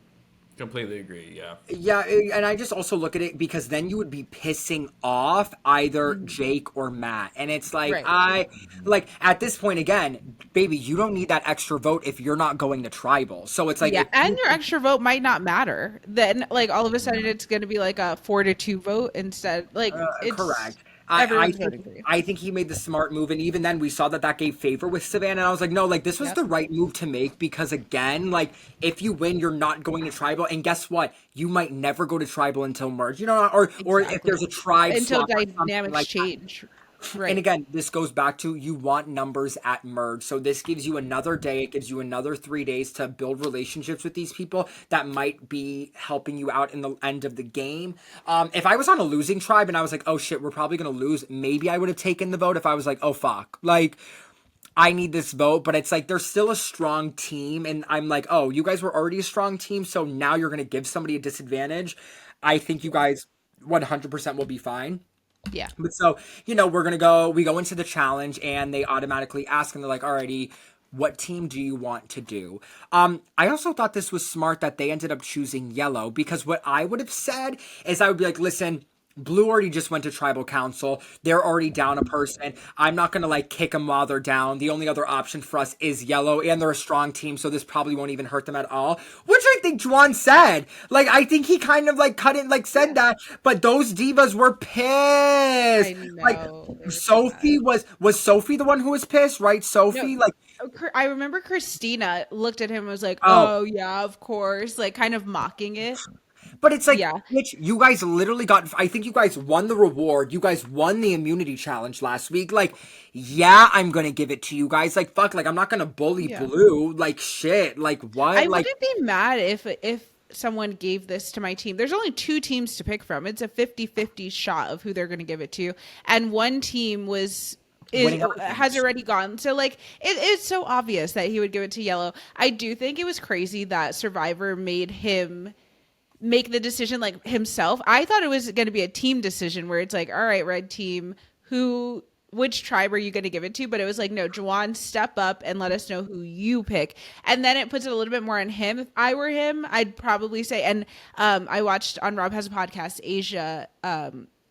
Completely agree. Yeah. Yeah, and I just also look at it because then you would be pissing off either Jake or Matt. And it's like, Right. like, at this point, again, baby, you don't need that extra vote if you're not going to tribal. So it's like, Yeah, if and you, your extra vote might not matter. Then, like all of a sudden, it's going to be like a 4-2 vote instead. Like it's correct. everyone's voting for you. I think he made the smart move, and even then we saw that gave favor with Savannah. And I was like, no, like this was Yep. the right move to make because again, like if you win, you're not going to tribal, and guess what? You might never go to tribal until merge, or if Exactly. there's a tribe Until swap or something dynamics like that. change. And Right. again, this goes back to you want numbers at merge. So this gives you another day. It gives you another 3 days to build relationships with these people that might be helping you out in the end of the game. If I was on a losing tribe and I was like, oh shit, we're probably going to lose, maybe I would have taken the vote if I was like, oh fuck. Like, I need this vote, but it's like they're still a strong team. And I'm like, oh, you guys were already a strong team. So now you're going to give somebody a disadvantage. I think you guys 100% will be fine. Yeah. But so, we go into the challenge and they automatically ask and they're like, alrighty, what team do you want to do? I also thought this was smart that they ended up choosing yellow because what I would have said is I would be like, listen, Blue already just went to tribal council. They're already down a person. I'm not going to like kick them while they're down. The only other option for us is yellow, and they're a strong team, so this probably won't even hurt them at all. Which I think Juan said. Like, I think he kind of like cut it, like said that, but those divas were pissed. I Like, know. They were so Sophie was Sophie the one who was pissed, right? Sophie, No. like, I remember Christina looked at him and was like, oh. "Oh yeah, of course," like kind of mocking it. But it's like, Yeah. bitch, you guys literally got, I think you guys won the reward. You guys won the immunity challenge last week. Like, yeah, I'm going to give it to you guys. Like, fuck, like, I'm not going to bully Yeah. Blue. Like, shit. Like, what? I Like, wouldn't be mad if someone gave this to my team, there's only 2 teams to pick from. It's a 50-50 shot of who they're going to give it to. And one team has already gone. So like it's so obvious that he would give it to Yellow. I do think it was crazy that Survivor made him make the decision like himself. I thought it was going to be a team decision where it's like, all right, red team, which tribe are you going to give it to? But it was like, no, Juwan, step up and let us know who you pick. And then it puts it a little bit more on him. If I were him, I'd probably say, and I watched on Rob Has a Podcast, Asia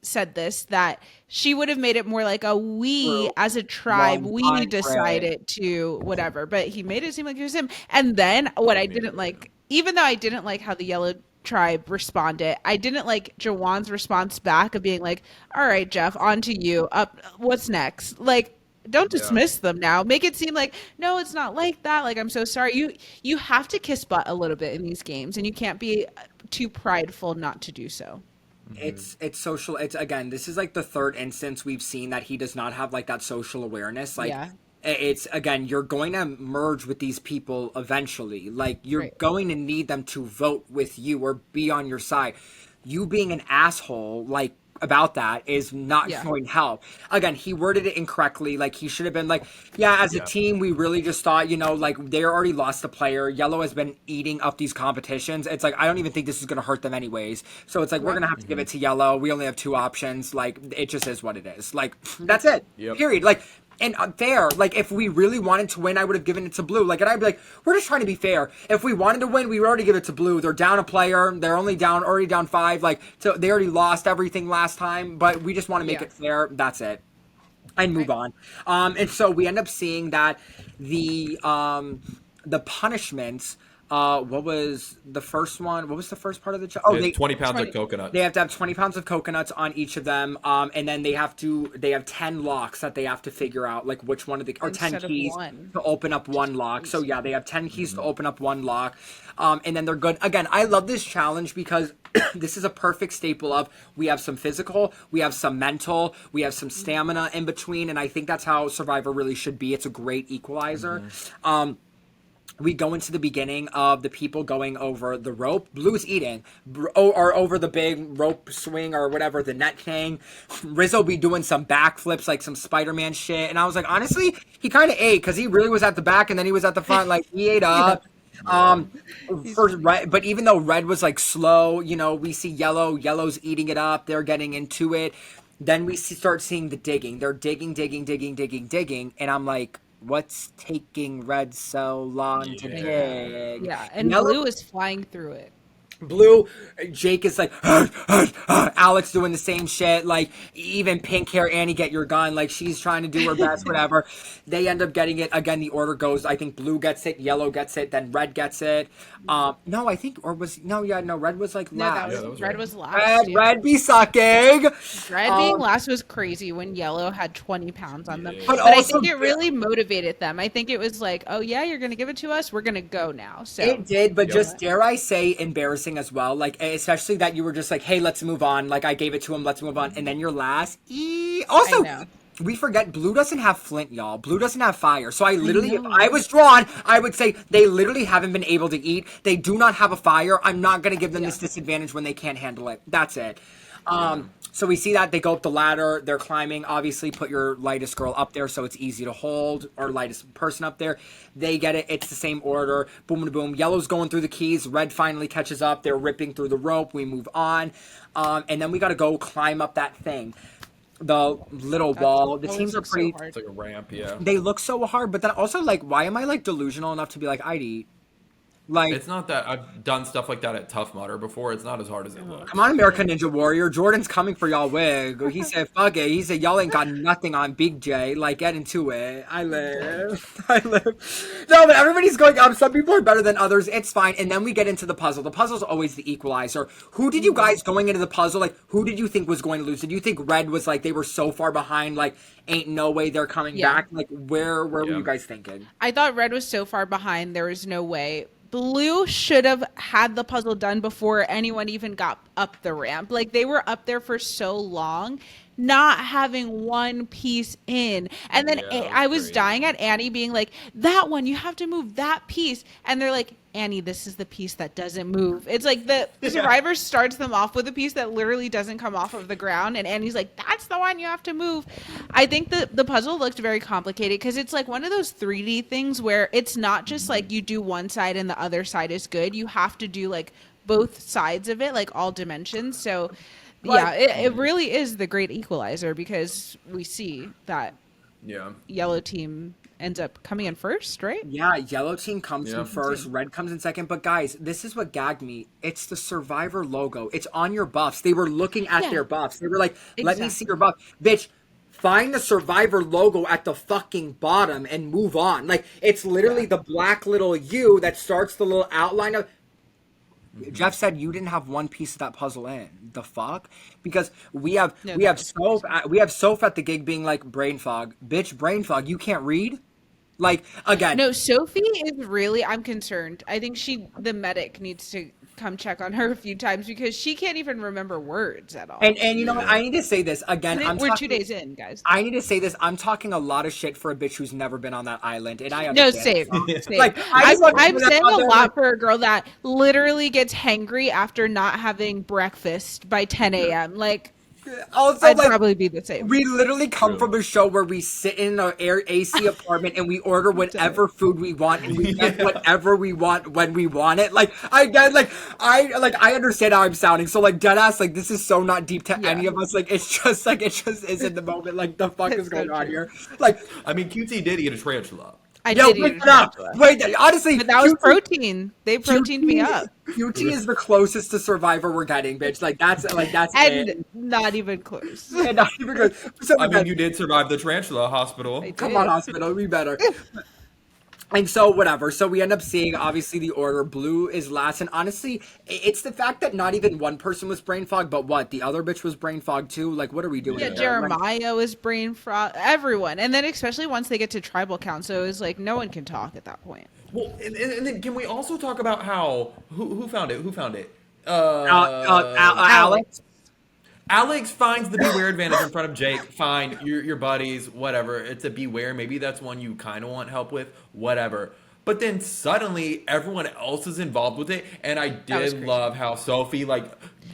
said this, that she would have made it more like as a tribe, we decided to whatever. But he made it seem like it was him. And then what I didn't like, even though I didn't like how the Yellow tribe responded, I didn't like Jawan's response back of being like, all right, Jeff, on to you, up, what's next? Like, don't dismiss them now, make it seem like, no, it's not like that, like, I'm so sorry. You have to kiss butt a little bit in these games, and you can't be too prideful not to do so. It's social. It's, again, this is like the 3rd instance we've seen that he does not have like that social awareness. Like, it's, again, you're going to merge with these people eventually. Like, you're going to need them to vote with you or be on your side. You being an asshole, like, about that is not going to help. Again, he worded it incorrectly. Like, he should have been like, as a team, we really just thought, like, they already lost a player. Yellow has been eating up these competitions. It's like, I don't even think this is going to hurt them anyways. So it's like, we're going to have to give it to Yellow. We only have 2 options. Like, it just is what it is. Like, that's it. Period. Like, and fair. Like, if we really wanted to win, I would have given it to Blue. Like, and I'd be like, we're just trying to be fair. If we wanted to win, we would already give it to Blue. They're down a player. They're already down 5. Like, so they already lost everything last time. But we just want to make it fair. That's it. And move on. And so we end up seeing that the punishments. What was the first one? What was the first part of the 20 pounds of coconuts. They have to have 20 pounds of coconuts on each of them. And then they have 10 locks that they have to figure out, like, which one of the, or 10 keys to open up one lock. So they have 10 keys to open up one lock. And then they're good. Again, I love this challenge because this is a perfect staple of, we have some physical, we have some mental, we have some stamina in between. And I think that's how Survivor really should be. It's a great equalizer. We go into the beginning of the people going over the rope. Blue's eating, or over the big rope swing or whatever, the net thing. Rizzo be doing some backflips, like some Spider-Man shit. And I was like, honestly, he kind of ate, because he really was at the back and then he was at the front. Like, he ate up. First Red, but even though Red was like slow, we see Yellow's eating it up. They're getting into it. Then we start seeing the digging. They're digging. And I'm like, what's taking Red so long to dig? Yeah, and Blue is flying through it. Blue, Jake is like, Alex doing the same shit. Like, even pink hair Annie, get your gun. Like, she's trying to do her best, whatever. They end up getting it. Again, the order goes, I think Blue gets it, Yellow gets it, then Red gets it. Red was like last. Red was last. Red be sucking. Red being last was crazy when Yellow had 20 pounds on them. But I think it really motivated them. I think it was like, oh yeah, you're going to give it to us? We're going to go now. So it did, but just dare I say embarrassing as well. Like, especially that you were just like, hey, let's move on. Like, I gave it to him, let's move on. And then you're last. Also, we forget Blue doesn't have flint, y'all. Blue doesn't have fire. So I literally, if I was drawn, I would say they literally haven't been able to eat. They do not have a fire. I'm not going to give them this disadvantage when they can't handle it. That's it. So we see that they go up the ladder. They're climbing. Obviously, put your lightest girl up there so it's easy to hold, or lightest person up there. They get it. It's the same order. Boom, boom, boom. Yellow's going through the keys. Red finally catches up. They're ripping through the rope. We move on. And then we got to go climb up that thing. The little wall. The teams are pretty. So it's like a ramp, yeah. They look so hard, but then also, like, why am I like delusional enough to be like, I'd eat? Like, it's not that I've done stuff like that at Tough Mudder before. It's not as hard as it looks. Come on, American Ninja Warrior. Jordan's coming for y'all wig. He said, fuck it. He said, y'all ain't got nothing on Big J. Like, get into it. I live. No, but everybody's going up. Some people are better than others. It's fine. And then we get into the puzzle. The puzzle's always the equalizer. Who did you guys going into the puzzle? Like, who did you think was going to lose? Did you think Red was like, they were so far behind, like, ain't no way they're coming back? Like, where were you guys thinking? I thought Red was so far behind, there was no way. Blue should have had the puzzle done before anyone even got up the ramp. Like, they were up there for so long. not having one piece in. And then Yeah, that was I was crazy. dying at Annie being like, that one, you have to move that piece. And they're like, Annie, this is the piece that doesn't move. It's like the survivor starts them off with a piece that literally doesn't come off of the ground. And Annie's like, that's the one you have to move. I think the puzzle looked very complicated because it's like one of those 3D things where it's not just like you do one side and the other side is good. You have to do like both sides of it, like all dimensions. So yeah, But it really is the great equalizer because we see that Yeah. yellow team ends up coming in first, right? yeah, yellow team comes Yeah. in first, red comes in second. But guys, this is what gagged me. It's the Survivor logo. It's on your buffs. They were looking at Yeah. their buffs. They were like, let me see Exactly. your buff. Bitch, find the Survivor logo at the fucking bottom and move on. Like, it's literally the black little U that starts the little outline of. Jeff said you didn't have one piece of that puzzle in. The fuck? Because No, we that have was Soph at the gig being like brain fog. Bitch, brain fog. You can't read? Like again, No, Sophie is really, I'm concerned. I think the medic needs to come check on her a few times because she can't even remember words at all. and you know what? Yeah. I need to say this again. We're 2 days in, guys. I need to say this. I'm talking a lot of shit for a bitch who's never been on that island, and I No, understand. same. Same. Like I just want to I'm put that saying out a there, lot like, for a girl that literally gets hangry after not having breakfast by 10 a.m. Like, also, I'd like, probably be the same. we literally come True. from a show where we sit in an air AC apartment and we order whatever food we want and we get whatever we want when we want it. Like I get I understand how I'm sounding. So like deadass, like this is so not deep to Yeah. any of us. Like it's just like it just is in the moment. Like the fuck It's is going so on true. here? Like I mean, QT did eat a tarantula. I yo, did wait eat a it up. tarantula. Wait, honestly, But that was QT protein. They proteined me up. QT is the closest to Survivor we're getting, bitch. Like that's And it. not even close. And not even good. So I mean, again, you did survive the tarantula hospital. I come on, did. hospital, we better. And so whatever. So we end up seeing obviously the order. Blue is last, and honestly, it's the fact that not even one person was brain fog, but what the other bitch was brain fog too. Like, what are we doing? Yeah, here? Jeremiah was brain fraud. Everyone, and then especially once they get to tribal council, it's like no one can talk at that point. Well, and then can we also talk about how who found it? Who found it? Alex. Alex finds the beware advantage in front of Jake. Fine, your buddies, whatever. It's a beware. Maybe that's one you kind of want help with, whatever. But then suddenly everyone else is involved with it, and I was did crazy. love how Sophie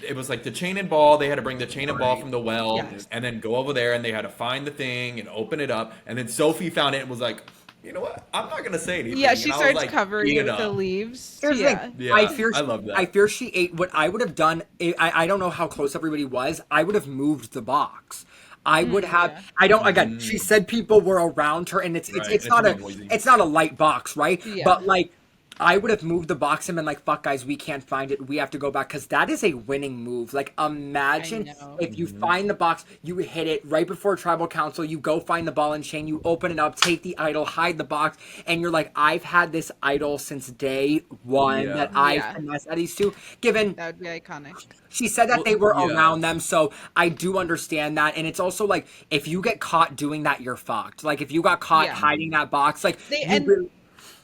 it was like the chain and ball. They had to bring the chain and ball from the well, Yes. and then go over there, and they had to find the thing and open it up. And then Sophie found it and was like, you know what? I'm not gonna say anything. Yeah, And she I was starts like, covering "Eat it with the up." leaves. Here's the Yeah. thing. Yeah, I fear. I love that. I fear she ate. What I would have done. I don't know how close everybody was. I would have moved the box. I would have. yeah. I don't. Again, she said people were around her, and it's Right, it's it's not a a bit noisy. it's not a light box, right? Yeah. But like. I would have moved the box and been like, fuck, guys, we can't find it. We have to go back. Because that is a winning move. Like, imagine I know. if you find the box, you hit it right before Tribal Council, you go find the ball and chain, you open it up, take the idol, hide the box, and you're like, I've had this idol since day one Yeah. that I've Yeah. finessed at these two. Given That would be iconic. she said that Well, they were yeah. around them, so I do understand that. And it's also like, if you get caught doing that, you're fucked. Like, if you got caught Yeah. hiding that box, like, And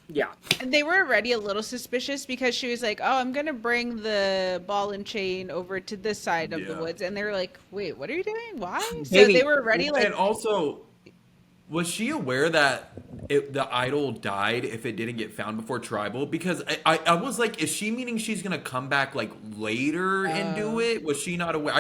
yeah. they were already a little suspicious because she was like, "Oh, I'm gonna bring the ball and chain over to this side of the Yeah. woods," and they were like, "Wait, what are you doing? Why?" So Maybe. they were already like, And also, was she aware that the idol died if it didn't get found before tribal? Because I was like, is she meaning she's gonna come back like later and do it? Was she not aware?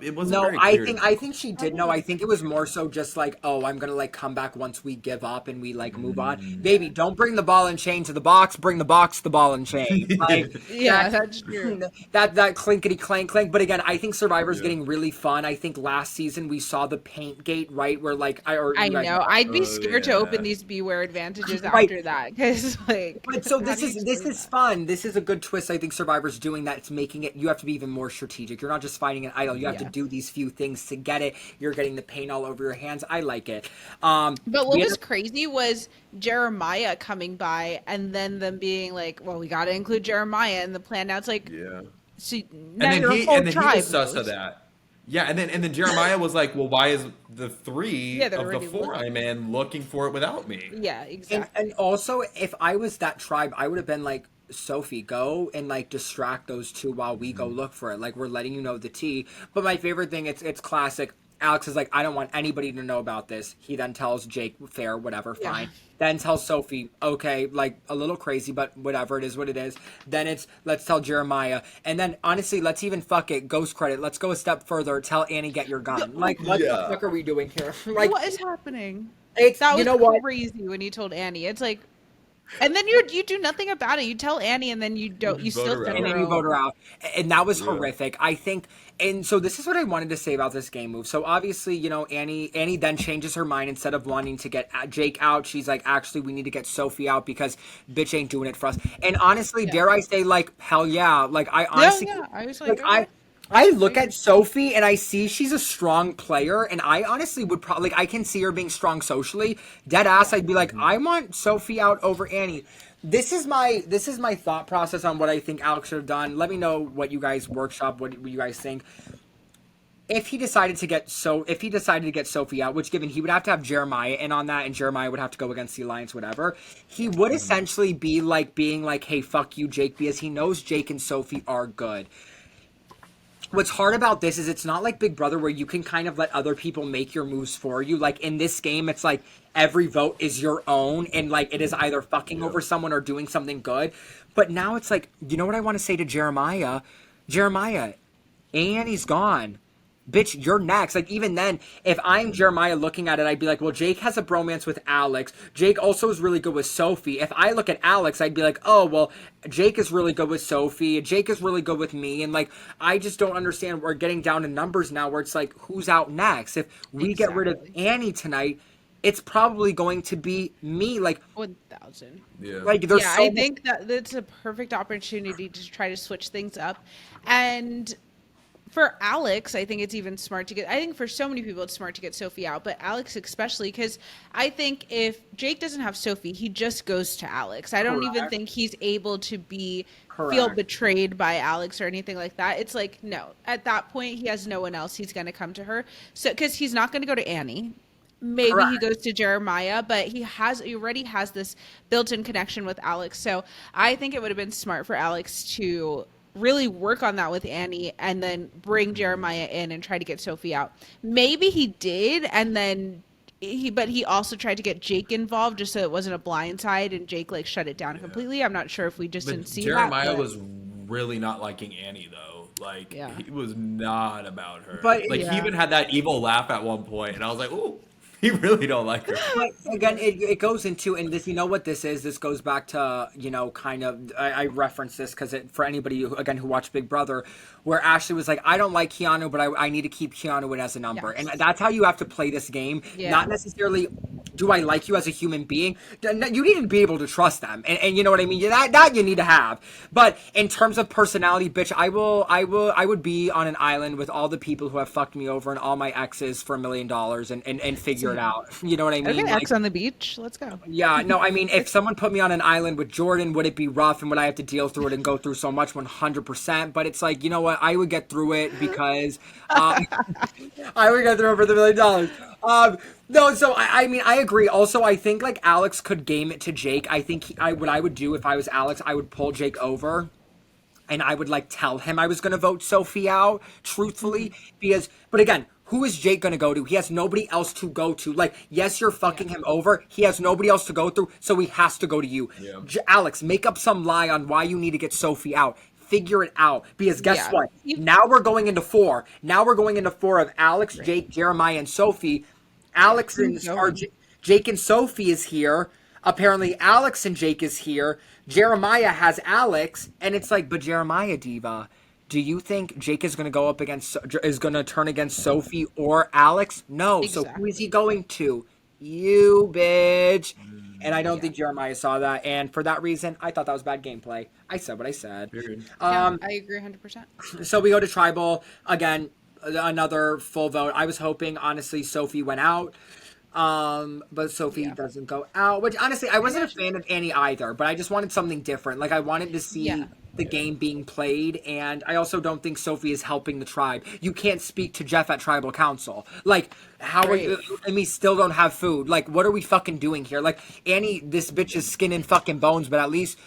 It wasn't No, very clear. to me. I think she did know. I think it was more so just like, oh, I'm gonna like come back once we give up and we like move on. Baby, don't bring the ball and chain to the box. Bring the box to the ball and chain. Like, "Yeah, that's true." that clinkety clank clank. But again, I think Survivor's getting really fun. I think last season we saw the paint gate, right? Where like I know. I'd be scared to yeah. open these beware advantages Right. after that because, like, But so how this do you is this explain is that? fun. This is a good twist. I think Survivor's doing that. It's making it. You have to be even more strategic. You're not just finding an idol. You have to Yeah. do these few things to get it. You're getting the paint all over your hands. I like it. But what we was end up- crazy was Jeremiah coming by and then them being like, "Well, we got to include Jeremiah in the plan." Now it's like, Yeah. so And now then your he whole and then he tribe was sus knows. of that. Yeah, and then Jeremiah was like, well, why is the three Yeah, they're of the already four looking. I'm in looking for it without me? Yeah, exactly. and also, if I was that tribe, I would have been like, Sophie, go and like distract those two while we go look for it. Like we're letting you know the tea. But my favorite thing, it's classic. Alex is like, I don't want anybody to know about this. He then tells Jake, fair, whatever, Yeah. fine. Then tells Sophie, okay, like a little crazy, but whatever, it is what it is. Then it's, let's tell Jeremiah. And then honestly, let's even fuck it, ghost credit. Let's go a step further. Tell Annie, get your gun. Like, what the fuck are we doing here? Like, what is happening? it's, That was you know what? crazy when you told Annie. It's like, and then you do nothing about it. You tell Annie, and then you don't. You vote still her send out. And then her you vote over. her out. And that was horrific. I think, and so this is what I wanted to say about this game move. So obviously, you know, Annie then changes her mind. Instead of wanting to get Jake out, she's like, actually, we need to get Sophie out because bitch ain't doing it for us. And honestly, dare I say, like, hell yeah. Like, I honestly, Yeah. I was like, like, okay. I look at Sophie and I see she's a strong player, and I honestly would probably, like, I can see her being strong socially. Dead ass, I'd be like, I want Sophie out over Annie. This is my thought process on what I think Alex should have done. Let me know what you guys workshop, what you guys think. If he decided to get Sophie out, which given he would have to have Jeremiah in on that, and Jeremiah would have to go against the Alliance, whatever, he would essentially be like being like, hey, fuck you, Jake, because he knows Jake and Sophie are good. What's hard about this is it's not like Big Brother where you can kind of let other people make your moves for you. Like in this game, it's like every vote is your own, and like it is either fucking over someone or doing something good. But now it's like, you know what I want to say to Jeremiah? Jeremiah, Annie's gone. Bitch, you're next. Like, even then, if I'm Jeremiah looking at it, I'd be like, well, Jake has a bromance with Alex. Jake also is really good with Sophie. If I look at Alex, I'd be like, oh, well, Jake is really good with Sophie. Jake is really good with me. And, like, I just don't understand. We're getting down to numbers now where it's like, who's out next? If we get rid of Annie tonight, it's probably going to be me. Like, 1,000. Yeah. like there's so I much- think that that's a perfect opportunity to try to switch things up. And for Alex, I think it's even smart to get, I think for so many people it's smart to get Sophie out, but Alex especially, because I think if Jake doesn't have Sophie, he just goes to Alex. I don't even Correct. think he's able to feel Correct. betrayed by Alex or anything like that. It's like, no, at that point he has no one else. He's going to come to her. So, because he's not going to go to Annie. Maybe he Correct. goes to Jeremiah, but he already has this built-in connection with Alex. So I think it would have been smart for Alex to really work on that with Annie and then bring Jeremiah in and try to get Sophie out. Maybe he did, and then but he also tried to get Jake involved just so it wasn't a blindside, and Jake like shut it down completely. I'm not sure if we just But didn't see Jeremiah that. But was really not liking Annie though. Like Yeah. he was not about her. But- like Yeah. he even had that evil laugh at one point, and I was like, "Ooh, he really don't like her." But again, it goes into, and this, you know what this is? This goes back to, you know, kind of, I reference this because for anybody, who watched Big Brother, where Ashley was like, I don't like Keanu, but I need to keep Keanu in as a number. Yes. And that's how you have to play this game. Yeah. Not necessarily, do I like you as a human being? You need to be able to trust them. And you know what I mean? That you need to have. But in terms of personality, bitch, I would be on an island with all the people who have fucked me over and all my exes for $1 million and figure it out. You know what I mean? okay, Like, X on the beach. Let's go. yeah, no, I mean, if someone put me on an island with Jordan, would it be rough and would I have to deal through it and go through so much? 100%. But it's like, you know what? I would get through it because I would get through it for the $1 million. No, so I mean, I agree. Also, I think like Alex could game it to Jake. I think what I would do if I was Alex, I would pull Jake over. And I would like tell him I was going to vote Sophie out, truthfully, because, but again, who is Jake going to go to? He has nobody else to go to. Like, yes, you're fucking him over. He has nobody else to go through, so he has to go to you. Yeah. Alex, make up some lie on why you need to get Sophie out. Figure it out. Because guess Yeah. what? Now we're going into 4. Now we're going into 4 of Alex, Jake, Jeremiah, and Sophie. Alex and Jake and Sophie is here. Apparently, Alex and Jake is here. Jeremiah has Alex, and it's like, but Jeremiah, Diva, do you think Jake is going to go up against, is going to turn against Sophie or Alex? No. So who is he going to? You, bitch. And I don't think Jeremiah saw that, and for that reason, I thought that was bad gameplay. I said what I said. Yeah, I agree 100%. So we go to Tribal again. Another full vote. I was hoping, honestly, Sophie went out. But Sophie doesn't go out, which honestly I wasn't a fan of Annie either, but I just wanted something different. Like I wanted to see the game being played, and I also don't think Sophie is helping the tribe. You can't speak to Jeff at Tribal Council. Like, how are you, and we still don't have food. Like, what are we fucking doing here? Like, Annie, this bitch is skin and fucking bones, but at least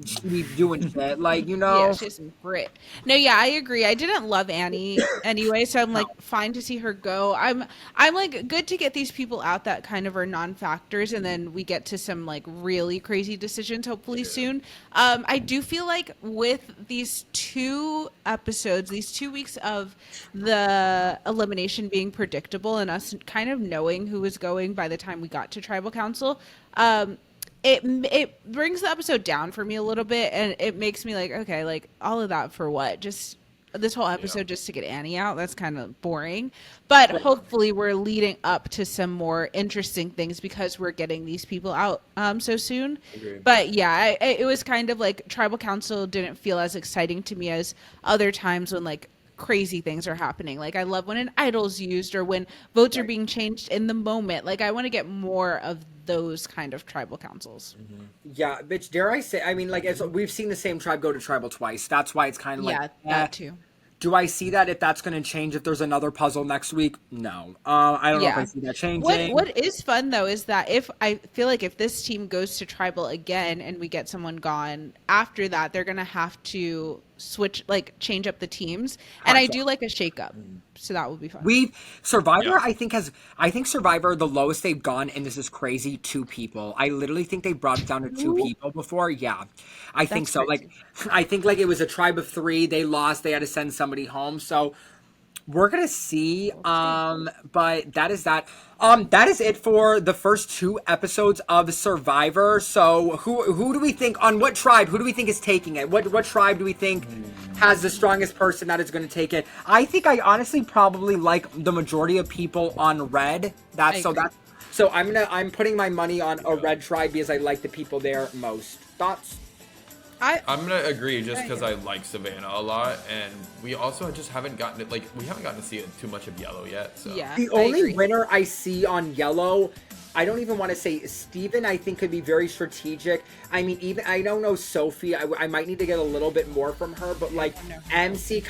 she be doing shit. Like, you Yeah, know. she has some grit. No, yeah, I agree. I didn't love Annie anyway, so I'm No. like fine to see her go. I'm like good to get these people out that kind of are non-factors, and then we get to some like really crazy decisions hopefully soon. I do feel like with these 2 episodes, these 2 weeks of the elimination being predictable and us kind of knowing who was going by the time we got to tribal council, it brings the episode down for me a little bit, and it makes me like, okay, like all of that for what? Just this whole episode just to get Annie out? That's kind of boring. But hopefully we're leading up to some more interesting things because we're getting these people out so soon. Agreed. But yeah, it was kind of like tribal council didn't feel as exciting to me as other times when like crazy things are happening. Like I love when an idol's used or when votes are being changed in the moment. Like I want to get more of those kind of tribal councils. Yeah, bitch, dare I say, I mean, like, we've seen the same tribe go to tribal twice. That's why it's kind of Yeah, like, that too. do I see that if that's going to change if there's another puzzle next week? No. I don't know if I see that changing. What is fun though is that if I feel like if this team goes to tribal again and we get someone gone after that, they're gonna have to switch, like change up the teams. And I do like a shake up. So that would be fun. Survivor, Yeah. I think Survivor, the lowest they've gone, and this is crazy, 2 people. I literally think they brought it down to 2 people before. Yeah, I think That's so. crazy. Like, I think like it was a tribe of 3. They lost. They had to send somebody home. So we're gonna see. But that is that. That is it for the first 2 episodes of Survivor. So who do we think, on what tribe? Who do we think is taking it? What tribe do we think has the strongest person that is going to take it? I think I honestly probably like the majority of people on red. So I'm putting my money on a red tribe because I like the people there most. Thoughts? I'm gonna agree just because I like Savannah a lot, and we also just haven't gotten it. Like we haven't gotten to see too much of Yellow yet. So Yeah. The I only agree. winner I see on yellow, I don't even want to say Steven, I think could be very strategic. I mean, even I don't know Sophie. I might need to get a little bit more from her, but like MC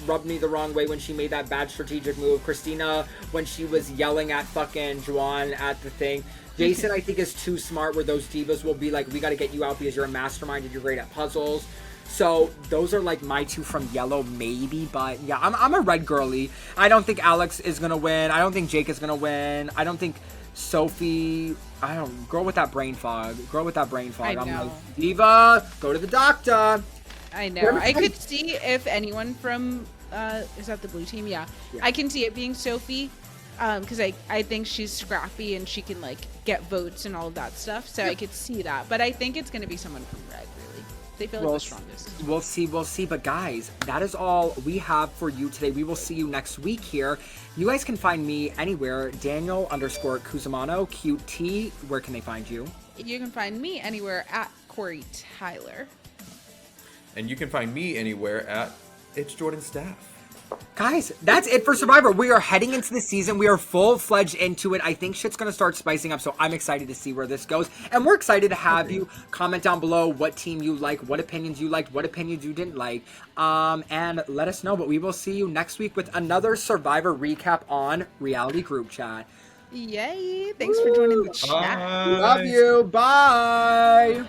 rubbed me the wrong way when she made that bad strategic move. Christina when she was yelling at fucking Juan at the thing. Jason, I think, is too smart where those divas will be like, we got to get you out because you're a mastermind and you're great at puzzles. So those are like my 2 from yellow, maybe. But yeah, I'm a red girly. I don't think Alex is going to win. I don't think Jake is going to win. I don't think Sophie, I don't, girl with that brain fog. I I'm know. like, diva, go to the doctor. I know. I could see if anyone from is that the blue team? Yeah. I can see it being Sophie. Because I think she's scrappy and she can like get votes and all of that stuff. So I could see that. But I think it's gonna be someone from red, really. They feel like the strongest. We'll see. But guys, that is all we have for you today. We will see you next week here. You guys can find me anywhere, Daniel_Cusimano, QT. Where can they find you? You can find me anywhere at Quori-Tyler. and you can find me anywhere at It's Jordan Staff. Guys, that's it for Survivor. We are heading into the season. We are full-fledged into it. I think shit's going to start spicing up, so I'm excited to see where this goes. And we're excited to have you comment down below what team you like, what opinions you liked, what opinions you didn't like, and let us know. But we will see you next week with another Survivor recap on Reality Group Chat. Yay! Thanks for joining the chat. Bye. Love you. Bye.